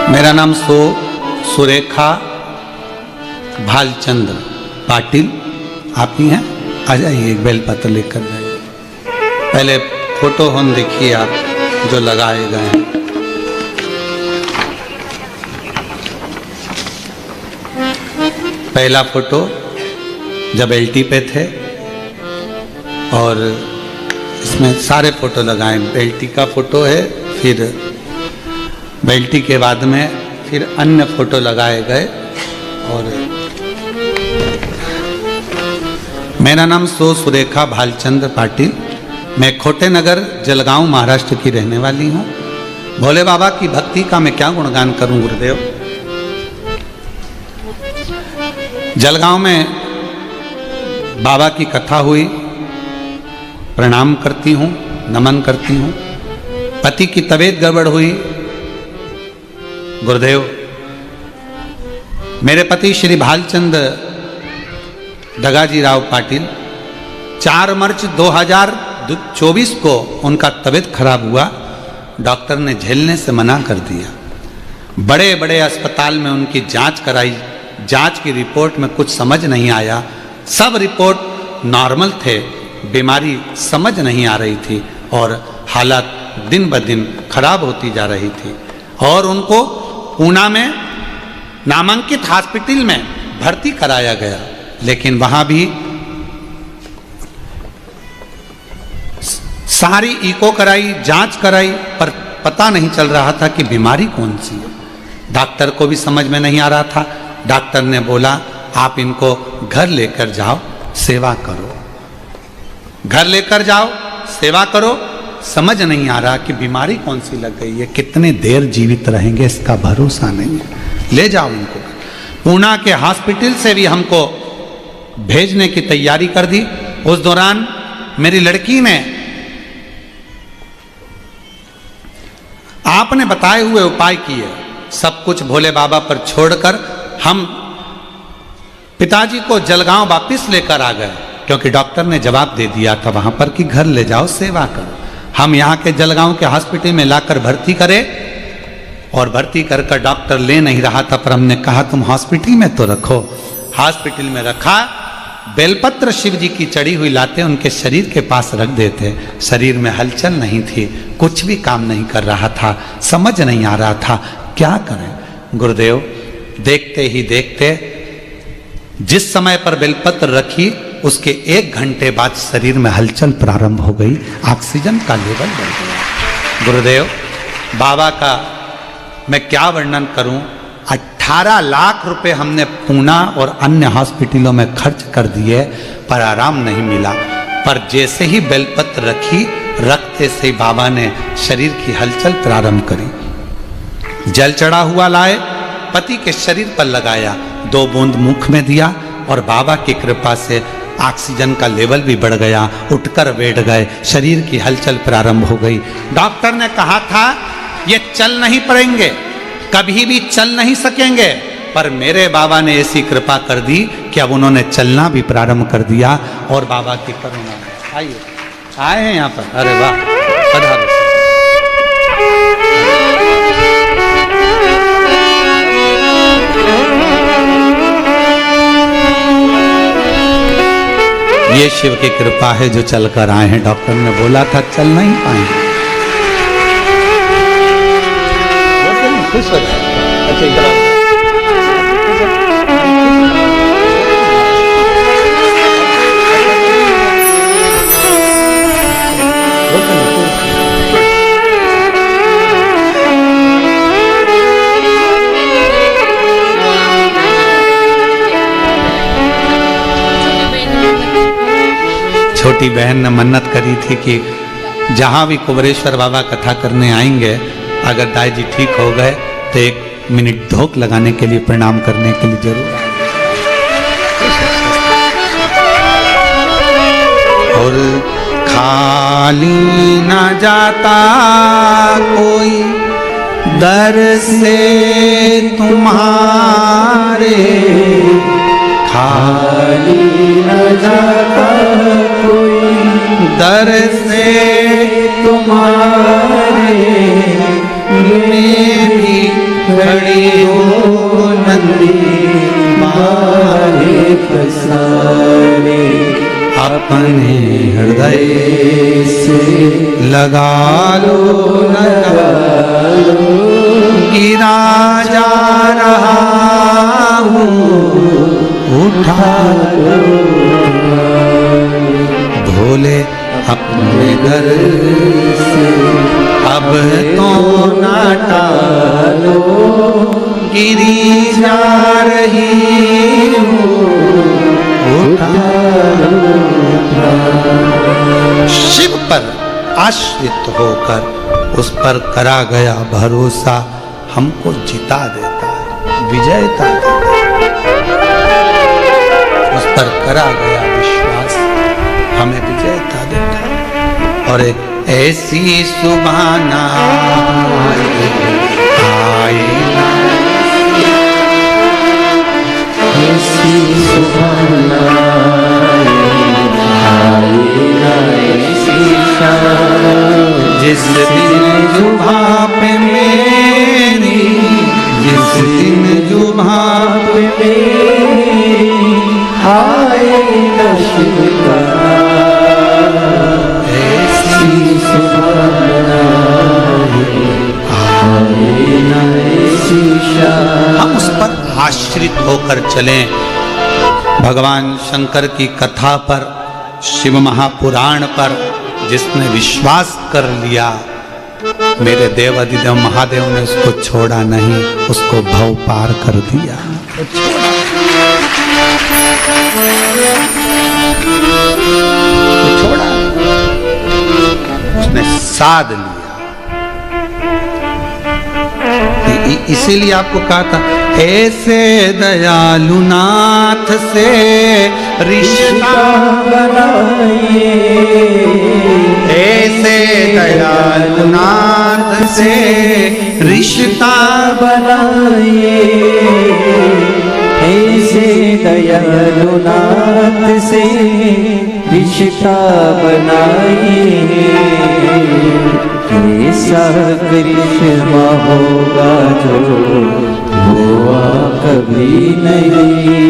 मेरा नाम सुरेखा भालचंद्र पाटिल, आप ही हैं? आ जाइए, एक बेलपत्र लेकर जाइए। पहले फोटो हम देखिए आप जो लगाए गए हैं। पहला फोटो जब एलटी पे थे, और इसमें सारे फोटो लगाए। एलटी का फोटो है, फिर बेल्टी के बाद में फिर अन्य फोटो लगाए गए। और मेरा नाम सुरेखा भालचंद्र पाटिल, मैं खोटे नगर जलगांव महाराष्ट्र की रहने वाली हूँ। भोले बाबा की भक्ति का मैं क्या गुणगान करूं गुरुदेव। जलगांव में बाबा की कथा हुई, प्रणाम करती हूँ, नमन करती हूँ। पति की तबीयत गड़बड़ हुई, गुरुदेव मेरे पति श्री भालचंद दगाजी राव पाटिल 4 मार्च 2024 को उनका तबीयत खराब हुआ। डॉक्टर ने झेलने से मना कर दिया। बड़े बड़े अस्पताल में उनकी जांच कराई, जांच की रिपोर्ट में कुछ समझ नहीं आया। सब रिपोर्ट नॉर्मल थे, बीमारी समझ नहीं आ रही थी और हालत दिन ब दिन खराब होती जा रही थी। और उनको पूना में नामांकित हॉस्पिटल में भर्ती कराया गया, लेकिन वहां भी सारी इको कराई, जांच कराई, पर पता नहीं चल रहा था कि बीमारी कौन सी है। डॉक्टर को भी समझ में नहीं आ रहा था। डॉक्टर ने बोला आप इनको घर लेकर जाओ, सेवा करो, घर लेकर जाओ, सेवा करो। समझ नहीं आ रहा कि बीमारी कौन सी लग गई है, कितने देर जीवित रहेंगे इसका भरोसा नहीं है, ले जाओ इनको। पूना के हॉस्पिटल से भी हमको भेजने की तैयारी कर दी। उस दौरान मेरी लड़की ने आपने बताए हुए उपाय किए, सब कुछ भोले बाबा पर छोड़कर हम पिताजी को जलगांव वापिस लेकर आ गए, क्योंकि डॉक्टर ने जवाब दे दिया था वहां पर कि घर ले जाओ, सेवा करो। हम यहाँ के जलगांव के हॉस्पिटल में लाकर भर्ती करे और भर्ती कर डॉक्टर ले नहीं रहा था, पर हमने कहा तुम हॉस्पिटल में तो रखो। हॉस्पिटल में रखा। बेलपत्र शिव जी की चढ़ी हुई लाते उनके शरीर के पास रख देते। शरीर में हलचल नहीं थी, कुछ भी काम नहीं कर रहा था, समझ नहीं आ रहा था क्या करें। गुरुदेव देखते ही देखते जिस समय पर बेलपत्र रखी उसके 1 घंटे बाद शरीर में हलचल प्रारंभ हो गई, ऑक्सीजन का लेवल बढ़ गया। गुरुदेव बाबा का मैं क्या वर्णन करूं, 18 लाख रुपए हमने पूना और अन्य हॉस्पिटलों में खर्च कर दिए, पर आराम नहीं मिला। पर जैसे ही बेलपत्र रखी, रखते से बाबा ने शरीर की हलचल प्रारंभ करी। जल चढ़ा हुआ लाए, पति के शरीर पर लगाया, 2 बूंद मुख में दिया और बाबा की कृपा से ऑक्सीजन का लेवल भी बढ़ गया। उठकर बैठ गए, शरीर की हलचल प्रारंभ हो गई। डॉक्टर ने कहा था ये चल नहीं पाएंगे, कभी भी चल नहीं सकेंगे, पर मेरे बाबा ने ऐसी कृपा कर दी कि अब उन्होंने चलना भी प्रारंभ कर दिया। और बाबा की करुणा, आइए आए हैं यहाँ पर, अरे वाह, पधारो। ये शिव की कृपा है जो चलकर आए हैं। डॉक्टर ने बोला था चल नहीं पाएंगे। छोटी बहन ने मन्नत करी थी कि जहाँ भी कुबरेश्वर बाबा कथा करने आएंगे, अगर दाई जी ठीक हो गए तो 1 मिनट धोख लगाने के लिए, प्रणाम करने के लिए जरूर आएंगे। और खाली ना जाता कोई दर से तुम्हारे, खाली न जाता कोई दर से तुम्हारे, मैं भी खड़ी हो नंदी मारे पसारे, अपने हृदय से लगा लो, लगा लो, गिरा जा रहा हूँ, उठा लो भोले अपने घर से, अब तो ना टालो, गिरी जा रही हूँ, उठा लो। शिव पर आश्रित होकर उस पर करा गया भरोसा हमको जिता देता है, विजयता देता है। उस पर करा गया विश्वास हमें विजयता देता। और ऐसी सुभाना आई ना, ऐसी सुभाना आई ना, ऐसी शाम जिस दिन जुबा पे मेरी, जिस दिन जुबा पे मेरी आए न शिव का, ऐसी सुभाना आए न, ऐसी शाम। हम उस पर आश्रित होकर चलें। भगवान शंकर की कथा पर, शिव महापुराण पर जिसने विश्वास कर लिया, मेरे देव अधिदेव महादेव ने उसको छोड़ा नहीं, उसको भव पार कर दिया। छोड़ा, उसने साध लिया। इसीलिए आपको कहा था, ऐसे दयालु नाथ से रिश्ता बनाइए, ऐसे दयालु नाथ से रिश्ता बनाइए, ऐसे दयालु नाथ से रिश्ता बनाइए। ऐसा करिश्मा होगा जो हुआ कभी नहीं,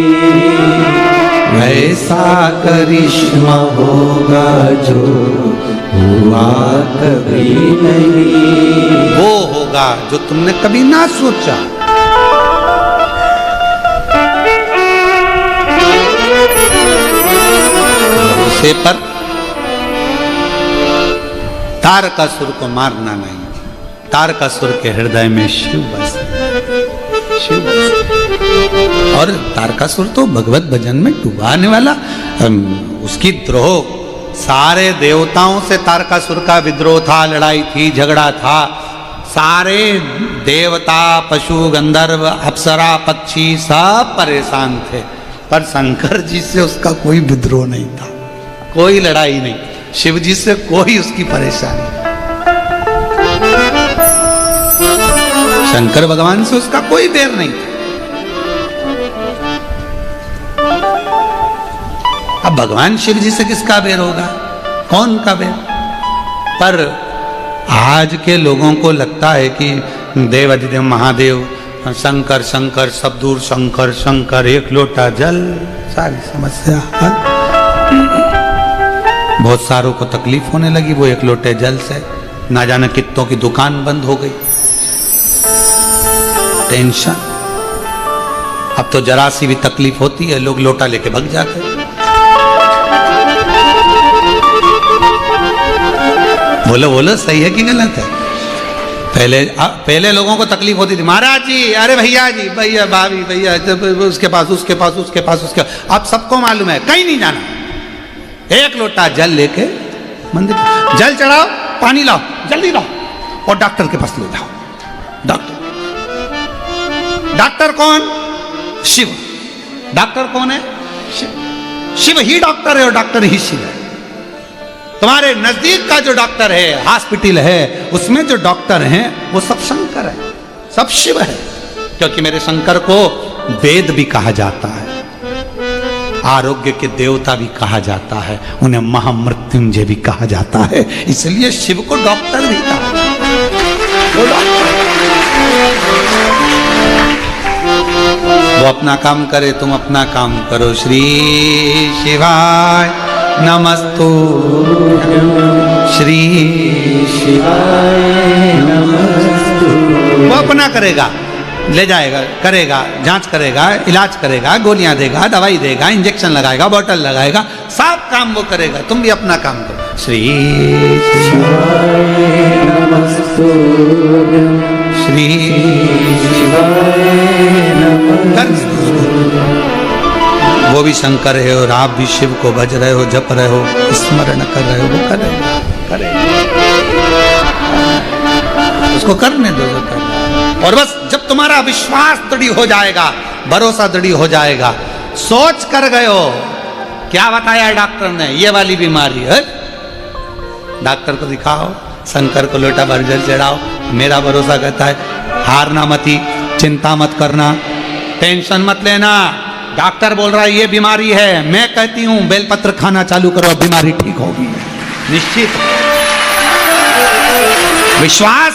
ऐसा करिश्मा होगा जो हुआ कभी नहीं, वो होगा जो तुमने कभी ना सोचा। उसे पर तारकासुर को मारना नहीं, तारकासुर के हृदय में शिव बसे, शिव बसे। और तारकासुर तो भगवत भजन में डुबाने वाला, उसकी द्रोह, सारे देवताओं से तारकासुर का विद्रोह था, लड़ाई थी, झगड़ा था। सारे देवता, पशु, गंधर्व, अप्सरा, पक्षी सब परेशान थे, पर शंकर जी से उसका कोई विद्रोह नहीं था, कोई लड़ाई नहीं, शिव जी से कोई उसकी परेशानी। शंकर भगवान से उसका कोई बैर नहीं था। अब भगवान शिव जी से किसका बैर होगा, कौन का बैर? पर आज के लोगों को लगता है कि देव अधिदेव महादेव, शंकर शंकर, सब दूर शंकर शंकर, एक लोटा जल, सारी समस्या हल। बहुत सारों को तकलीफ होने लगी वो एक लोटे जल से, ना जाने कितनों की दुकान बंद हो गई, टेंशन। अब तो जरा सी भी तकलीफ होती है लोग लोटा लेके भाग जाते हैं। बोलो बोलो, सही है कि गलत है? पहले लोगों को तकलीफ होती थी, महाराज जी, अरे भैया जी, भैया भाभी, भैया उसके पास उसके पास उसके पास उसके। अब सबको मालूम है कहीं नहीं जाना, एक लोटा जल लेके मंदिर, जल चढ़ाओ, पानी लाओ, जल्दी लाओ, और डॉक्टर के पास ले जाओ। डॉक्टर, डॉक्टर कौन? शिव। डॉक्टर कौन है? शिव। शिव ही डॉक्टर है और डॉक्टर ही शिव है। तुम्हारे नजदीक का जो डॉक्टर है, हॉस्पिटल है, उसमें जो डॉक्टर हैं वो सब शंकर है, सब शिव है। क्योंकि मेरे शंकर को वेद भी कहा जाता है, आरोग्य के देवता भी कहा जाता है, उन्हें महामृत्युंजय भी कहा जाता है, इसलिए शिव को डॉक्टर भी कहा जाता है। वो अपना काम करे, तुम अपना काम करो। श्री शिवाय नमस्तु, श्री शिवाय नमस्तु। वो अपना करेगा, ले जाएगा, करेगा, जांच करेगा, इलाज करेगा, गोलियां देगा, दवाई देगा, इंजेक्शन लगाएगा, बोतल लगाएगा, सब काम वो करेगा, तुम भी अपना काम करो। श्री शिवाय नमस्तु, श्री शिवाय नमस्तु। वो भी शंकर है और आप भी शिव को भज रहे हो, जप रहे हो, स्मरण कर रहे हो, वो करेगा, करेगा, उसको करने दो जो करना। और बस जब तुम्हारा विश्वास दृढ़ हो जाएगा, भरोसा दृढ़ हो जाएगा, सोच कर गए हो क्या बताया डॉक्टर ने? ये वाली बीमारी है। डॉक्टर को दिखाओ, शंकर को लोटा भर जल चढ़ाओ। मेरा भरोसा कहता है हारना मती, चिंता मत करना, टेंशन मत लेना। डॉक्टर बोल रहा है ये बीमारी है, मैं कहती हूं बेलपत्र खाना चालू करो, बीमारी ठीक होगी निश्चित। विश्वास,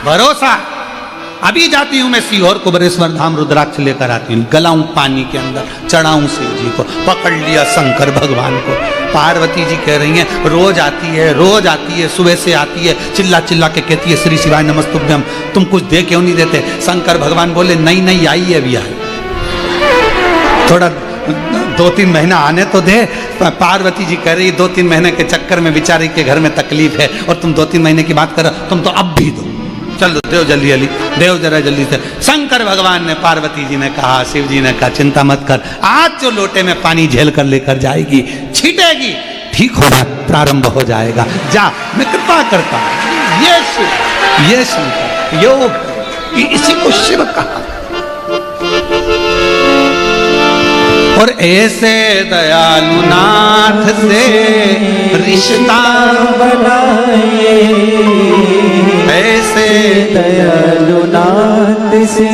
भरोसा। अभी जाती हूं मैं सीहोर कुबरेश्वर धाम, रुद्राक्ष लेकर आती हूं, गलाऊं पानी के अंदर, चढ़ाऊं शिव जी को, पकड़ लिया शंकर भगवान को। पार्वती जी कह रही हैं रोज आती है, रोज आती है, सुबह से आती है, चिल्ला चिल्ला के कहती है श्री शिवाय नमस्तुभ्यम, तुम कुछ दे क्यों नहीं देते? शंकर भगवान बोले नहीं नहीं आई है, अभी आई, थोड़ा 2-3 महीना आने तो दे। पार्वती जी कह रही 2-3 महीने के चक्कर में बेचारी के घर में तकलीफ है और तुम 2-3 महीने की बात कर, तुम तो अब भी दो, चलो देव जल्दी जल्दी, देव जरा जल्दी से। शंकर भगवान ने, पार्वती जी ने कहा, शिव जी ने कहा चिंता मत कर, आज जो लोटे में पानी झेल कर लेकर जाएगी, छीटेगी, ठीक होना प्रारंभ हो जाएगा। जा, मैं कृपा करता हूं। ये शिव योग, इसी को शिव कहा। और ऐसे दयालु नाथ से रिश्ता बनाए, ऐसे दयालु नाथ से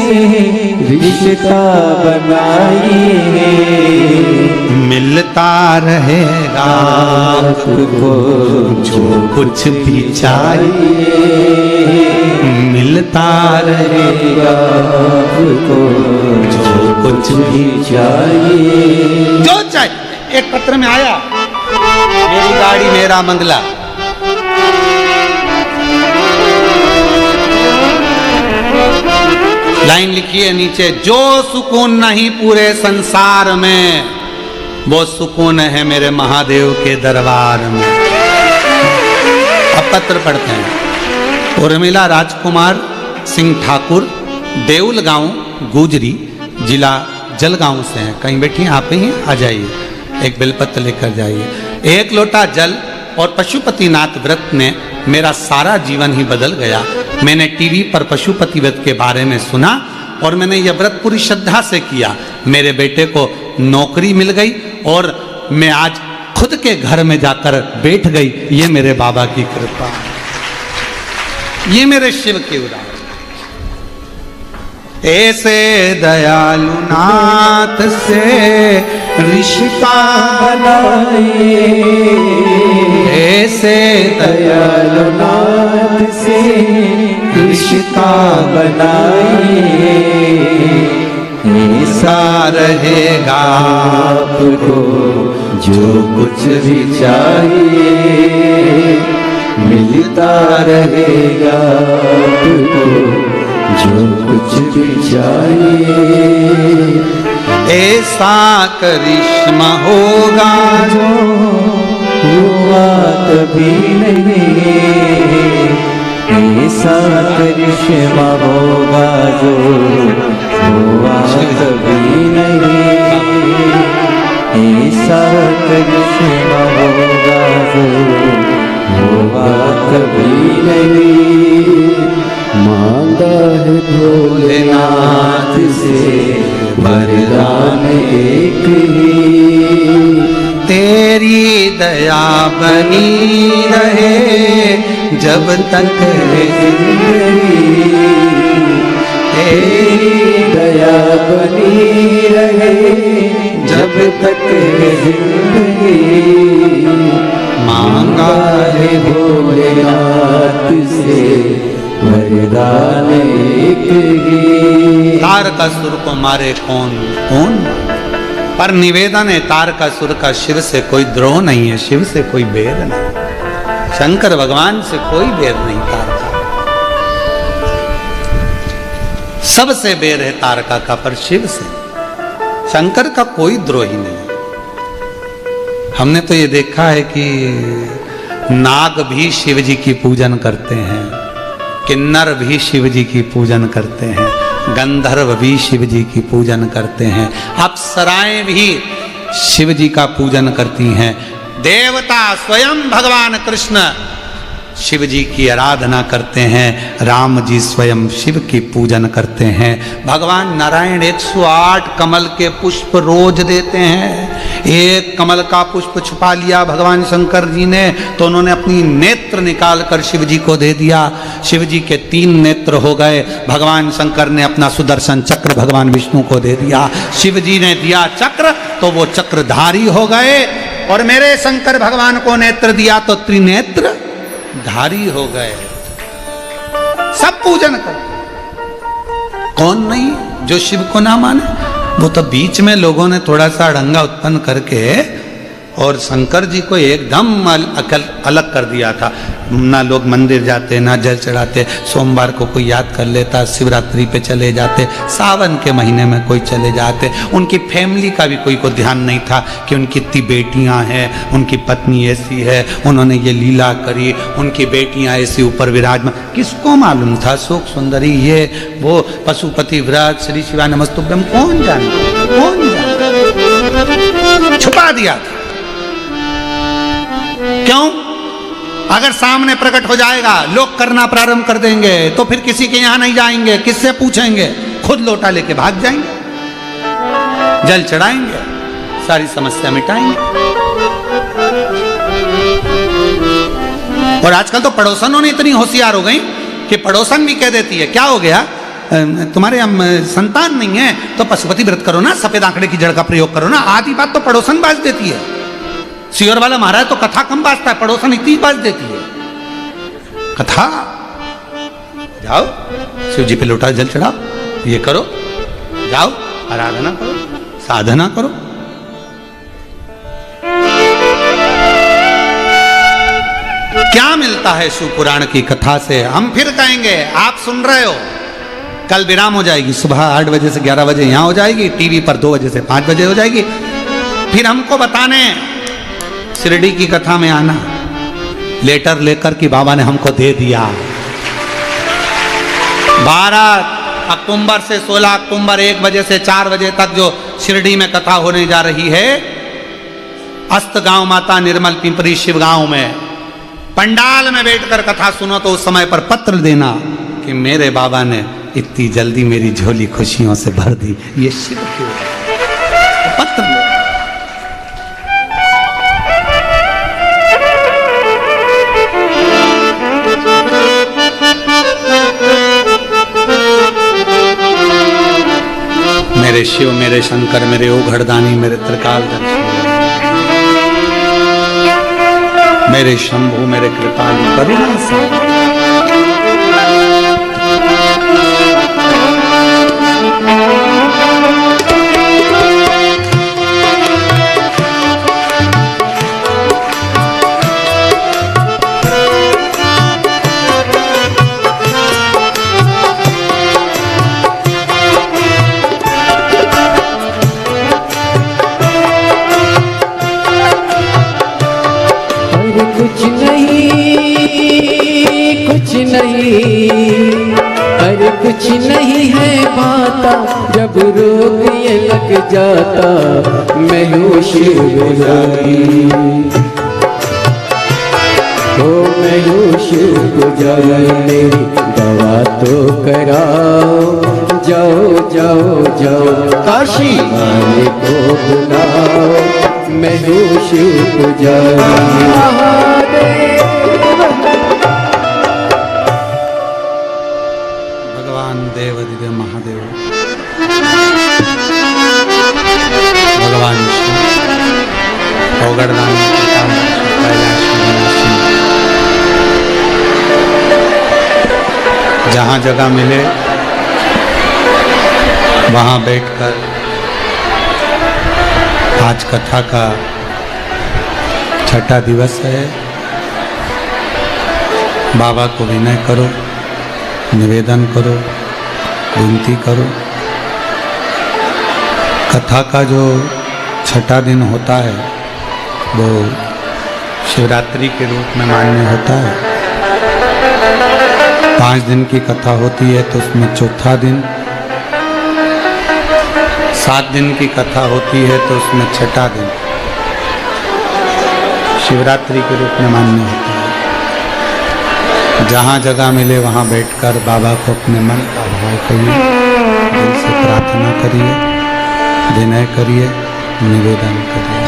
रिश्ता बनाए, मिलता रहेगा आपको जो कुछ भी चाहिए, मिलता रहेगा आपको जो कुछ भी चाहिए। जो चाहिए। एक पत्र में आया, मेरी गाड़ी मेरा बंगला, लाइन लिखी है नीचे, जो सुकून नहीं पूरे संसार में, वो सुकून है मेरे महादेव के दरबार में। अब पत्र पढ़ते हैं। उर्मिला राजकुमार सिंह ठाकुर, देउल गांव, गुजरी, जिला जलगांव से हैं। कहीं बैठी हैं आप ही हैं, आ जाइए, एक बेलपत्र लेकर जाइए। एक लोटा जल और पशुपतिनाथ व्रत ने मेरा सारा जीवन ही बदल गया। मैंने टीवी पर पशुपति व्रत के बारे में सुना और मैंने यह व्रत पूरी श्रद्धा से किया। मेरे बेटे को नौकरी मिल गई और मैं आज खुद के घर में जाकर बैठ गई। ये मेरे बाबा की कृपा, ये मेरे शिव की उदाहरण। ऐसे दयालु नाथ से रिश्ता बनाए, ऐसे दयालु नाथ से रिश्ता बनाए, ऐसा रहेगा आपको जो कुछ भी चाहिए, मिलता रहेगा आपको जो कुछ भी चाहिए। ऐसा करिश्मा होगा जो हुआ कभी नहीं, ऐसा करिश्मा होगा जो हुआ कभी नहीं, ऐसा करिश्मा होगा जो हुआ कभी नहीं। मांगा है भोलेनाथ से वरदान एक ही, तेरी दया बनी रहे जब तक है जिंदगी, तेरी दया बनी रहे जब तक है जिंदगी। मांगा है भोलेनाथ से वरदान एक ही। तारकासुर को मारे कौन कौन, पर निवेदन है तारकासुर का शिव से कोई द्रोह नहीं है, शिव से कोई बैर नहीं, शंकर भगवान से कोई बैर नहीं। तारका सबसे बैर है तारका का, पर शिव से, शंकर का कोई द्रोही नहीं। हमने तो ये देखा है कि नाग भी शिव जी की पूजन करते हैं, किन्नर भी शिव जी की पूजन करते हैं, गंधर्व भी शिव जी की पूजन करते हैं, अप्सराएं भी शिव जी का पूजन करती हैं। देवता स्वयं भगवान कृष्ण शिव जी की आराधना करते हैं, राम जी स्वयं शिव की पूजन करते हैं। भगवान नारायण 108 कमल के पुष्प रोज देते हैं। एक कमल का पुष्प छुपा लिया भगवान शंकर जी ने तो उन्होंने अपनी नेत्र निकाल कर शिव जी को दे दिया। शिव जी के 3 नेत्र हो गए। भगवान शंकर ने अपना सुदर्शन चक्र भगवान विष्णु को दे दिया। शिव जी ने दिया चक्र तो वो चक्रधारी हो गए, और मेरे शंकर भगवान को नेत्र दिया तो त्रिनेत्र धारी हो गए। सब पूजन कर, कौन नहीं जो शिव को ना माने। वो तो बीच में लोगों ने थोड़ा सा अड़ंगा उत्पन्न करके और शंकर जी को एकदम अलग कर दिया था। ना लोग मंदिर जाते, ना जल चढ़ाते, सोमवार को कोई याद कर लेता, शिवरात्रि पे चले जाते, सावन के महीने में कोई चले जाते। उनकी फैमिली का भी कोई को ध्यान नहीं था कि उनकी इतनी बेटियां हैं, उनकी पत्नी ऐसी है, उन्होंने ये लीला करी, उनकी बेटियां ऐसी ऊपर विराजमान। किसको मालूम था शोक सुंदरी ये वो पशुपति व्रत श्री शिवा नमस्तुभ्यम, कौन जानता, कौन जानता। छुपा दिया था। क्यों? अगर सामने प्रकट हो जाएगा, लोग करना प्रारंभ कर देंगे, तो फिर किसी के यहां नहीं जाएंगे, किससे पूछेंगे, खुद लोटा लेके भाग जाएंगे, जल चढ़ाएंगे, सारी समस्या मिटाएंगे। और आजकल तो पड़ोसनों ने इतनी होशियार हो गई कि पड़ोसन भी कह देती है, क्या हो गया तुम्हारे संतान नहीं है तो पशुपति व्रत करो ना, सफेद आंकड़े की जड़ का प्रयोग करो ना। आधी बात तो पड़ोसन बाज देती है। सियोर वाला महाराज तो कथा कम बाजता है, पड़ोसन इतनी बाज देती है कथा। जाओ शिव जी पे लोटा जल चढ़ाओ, ये करो, जाओ आराधना करो, साधना करो। क्या मिलता है शिव पुराण की कथा से? हम फिर कहेंगे, आप सुन रहे हो, कल विराम हो जाएगी, सुबह 8 बजे से 11 बजे यहां हो जाएगी, टीवी पर 2 बजे से 5 बजे हो जाएगी। फिर हमको बताने शिरडी की कथा में आना, लेटर लेकर कि बाबा ने हमको दे दिया। 12 अक्टूबर से 16 अक्टूबर 1 बजे से 4 बजे तक जो शिरडी में कथा होने जा रही है, अस्त गांव माता निर्मल पिंपरी शिव गांव में, पंडाल में बैठकर कथा सुनो तो उस समय पर पत्र देना कि मेरे बाबा ने इतनी जल्दी मेरी झोली खुशियों से भर दी। ये शिव क्यों है? पत्र दे। मेरे शिव, मेरे शंकर, मेरे ओघड़दानी, मेरे त्रिकालदर्शी, मेरे शंभु, मेरे कृपालु करुणा सागर। अरे कुछ नहीं है पाता, जब रोग ये लग जाता, मैं हूँ शिव पुजारी, हो मैं हूँ शिव पुजारी, मेरी दवा तो कराओ, जाओ जाओ जाओ काशी वाले को बुलाओ, मैं हूँ शिव पुजारी। देव दिव्य महादेव भगवान शिव ओघड़दानी जहाँ जगह मिले वहाँ बैठकर आज कथा का 6ठा दिवस है। बाबा को विनय करो, निवेदन करो, विनती करो। कथा का जो 6ठा दिन होता है वो शिवरात्रि के रूप में मान्य होता है। 5 दिन की कथा होती है तो उसमें 4था दिन, 7 दिन की कथा होती है तो उसमें 6ठा दिन शिवरात्रि के रूप में मान्य होता है। जहाँ जगह मिले वहाँ बैठकर बाबा को अपने मन का भाव करिए, दिल से प्रार्थना करिए, विनय करिए, निवेदन करिए।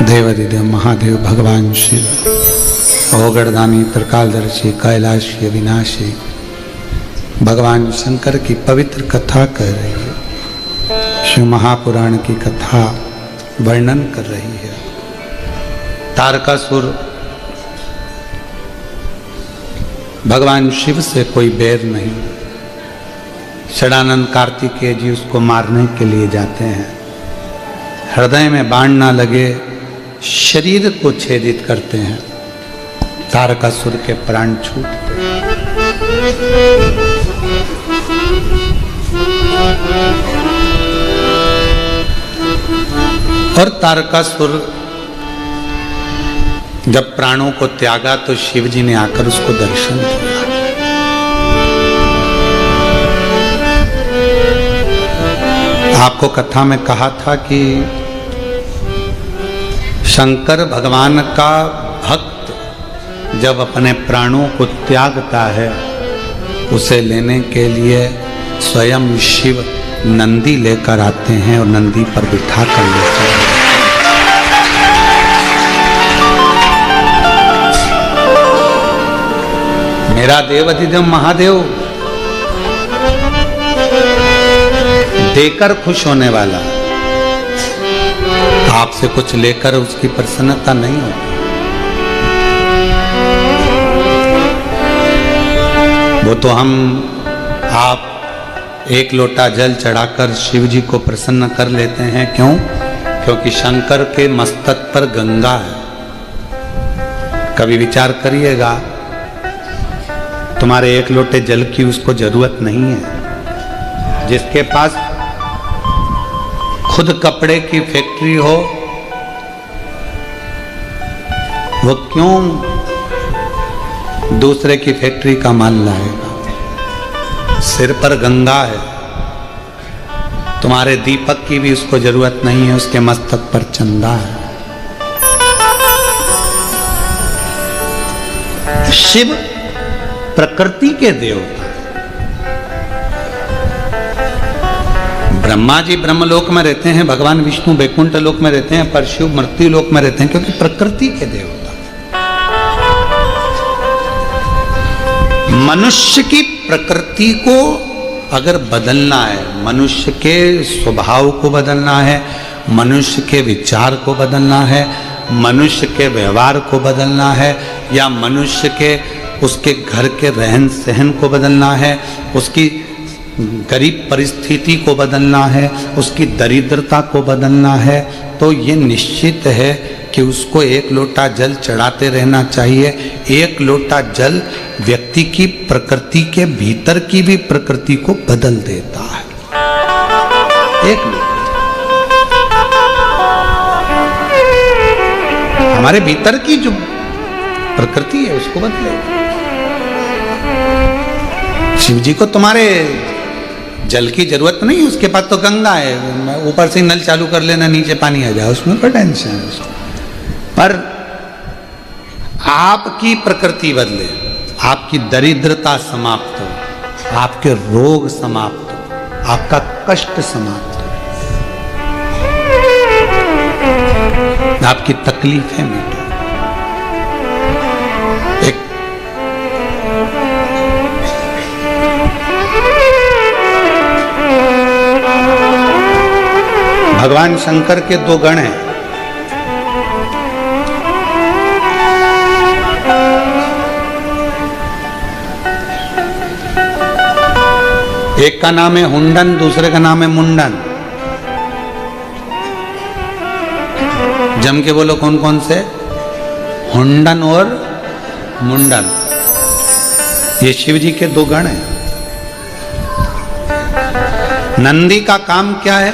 देवादिदेव महादेव भगवान शिव ओगड़दानी त्रिकालदर्शी कैलाशी अविनाशी भगवान शंकर की पवित्र कथा कह रही है, शिव महापुराण की कथा वर्णन कर रही है। तारकासुर भगवान शिव से कोई बैर नहीं। षडानंद कार्तिकेय जी उसको मारने के लिए जाते हैं। हृदय में बाण ना लगे, शरीर को छेदित करते हैं। तारकासुर के प्राण छूटते हैं। और तारकासुर जब प्राणों को त्यागा तो शिव जी ने आकर उसको दर्शन दिया। आपको कथा में कहा था कि शंकर भगवान का भक्त जब अपने प्राणों को त्यागता है, उसे लेने के लिए स्वयं शिव नंदी लेकर आते हैं और नंदी पर बिठा कर लेते हैं। मेरा देवाधिदेव महादेव देकर खुश होने वाला, आपसे कुछ लेकर उसकी प्रसन्नता नहीं होती। वो तो आप एक लोटा जल चढ़ाकर शिव जी को प्रसन्न कर लेते हैं। क्यों? क्योंकि शंकर के मस्तक पर गंगा है। कभी विचार करिएगा, तुम्हारे एक लोटे जल की उसको जरूरत नहीं है। जिसके पास खुद कपड़े की फैक्ट्री हो, वो क्यों दूसरे की फैक्ट्री का माल लाएगा। सिर पर गंगा है, तुम्हारे दीपक की भी उसको जरूरत नहीं है, उसके मस्तक पर चंदा है। शिव प्रकृति के देवता। ब्रह्मा जी ब्रह्मलोक में रहते हैं, भगवान विष्णु बैकुंठ लोक में रहते हैं, पर शिव मृत्यु लोक में रहते हैं, क्योंकि प्रकृति के देवता। मनुष्य की प्रकृति को अगर बदलना है, मनुष्य के स्वभाव को बदलना है, मनुष्य के विचार को बदलना है, मनुष्य के व्यवहार को बदलना है, या मनुष्य के उसके घर के रहन सहन को बदलना है, उसकी गरीब परिस्थिति को बदलना है, उसकी दरिद्रता को बदलना है, तो ये निश्चित है कि उसको एक लोटा जल चढ़ाते रहना चाहिए। एक लोटा जल व्यक्ति की प्रकृति के भीतर की भी प्रकृति को बदल देता है। एक लोटा हमारे भीतर की जो प्रकृति है उसको बदलेगा। शिव जी को तुम्हारे जल की जरूरत नहीं, उसके पास तो गंगा है, ऊपर से नल चालू कर लेना, नीचे पानी आ जाए, उसमें कोई टेंशन है उसको। पर आपकी प्रकृति बदले, आपकी दरिद्रता समाप्त हो, आपके रोग समाप्त हो, आपका कष्ट समाप्त हो, आपकी तकलीफें मिटे। भगवान शंकर के दो गण हैं, एक का नाम है हुंडन, दूसरे का नाम है मुंडन। जम के बोलो कौन कौन से? हुंडन और मुंडन। ये शिव जी के दो गण हैं। नंदी का काम क्या है?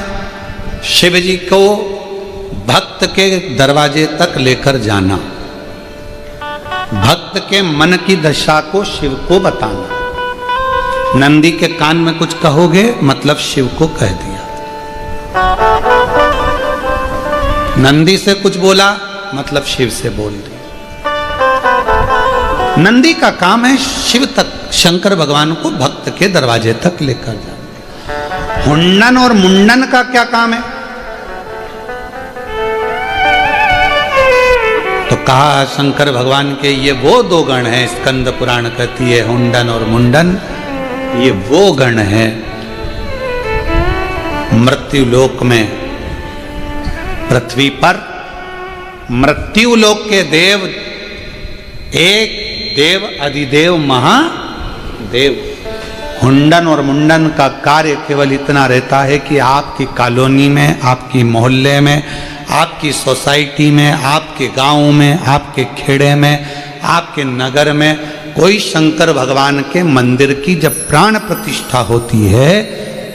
शिव जी को भक्त के दरवाजे तक लेकर जाना, भक्त के मन की दशा को शिव को बताना। नंदी के कान में कुछ कहोगे मतलब शिव को कह दिया। नंदी से कुछ बोला मतलब शिव से बोल दिया। नंदी का काम है शिव तक, शंकर भगवान को भक्त के दरवाजे तक लेकर जाना। हुंडन और मुंडन का क्या काम है? तो कहा शंकर भगवान के ये वो दो गण हैं, स्कंद पुराण कहती है हुंडन और मुंडन, ये वो गण हैं मृत्यु लोक में, पृथ्वी पर मृत्यु लोक के देव, एक देव अधिदेव महादेव। हुंडन और मुंडन का कार्य केवल इतना रहता है कि आपकी कॉलोनी में, आपकी मोहल्ले में, आपकी सोसाइटी में, आपके गांव में, आपके खेड़े में, आपके नगर में कोई शंकर भगवान के मंदिर की जब प्राण प्रतिष्ठा होती है,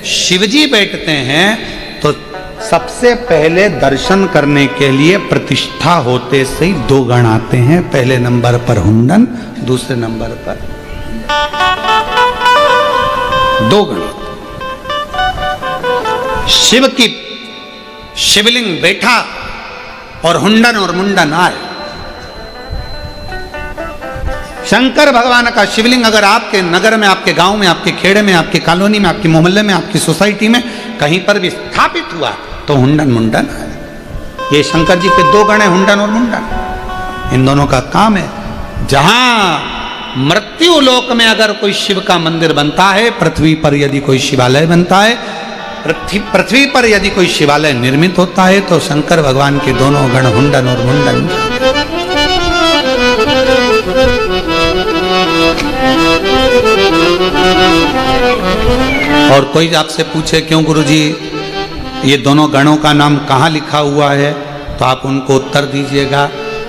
शिवजी बैठते हैं, तो सबसे पहले दर्शन करने के लिए प्रतिष्ठा होते से ही दो गण आते हैं। पहले नंबर पर हुंडन, दूसरे नंबर पर दो गण। शिव की शिवलिंग बैठा और हुंडन और मुंडन आए। शंकर भगवान का शिवलिंग अगर आपके नगर में, आपके गांव में, आपके खेड़े में, आपकी कॉलोनी में, आपके मोहल्ले में, आपकी सोसाइटी में कहीं पर भी स्थापित हुआ तो हुंडन मुंडन है। ये शंकर जी के दो गण हैं, हुंडन और मुंडन। इन दोनों का काम है, जहां मृत्यु लोक में अगर कोई शिव का मंदिर बनता है, पृथ्वी पर यदि कोई शिवालय बनता है, पृथ्वी पर यदि कोई शिवालय निर्मित होता है, तो शंकर भगवान के दोनों गण हुंडन और मुंडन। और कोई आपसे पूछे क्यों गुरुजी ये दोनों गणों का नाम कहाँ लिखा हुआ है, तो आप उनको उत्तर दीजिएगा,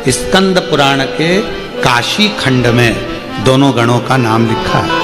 स्कंद पुराण के काशी खंड में दोनों गणों का नाम लिखा है।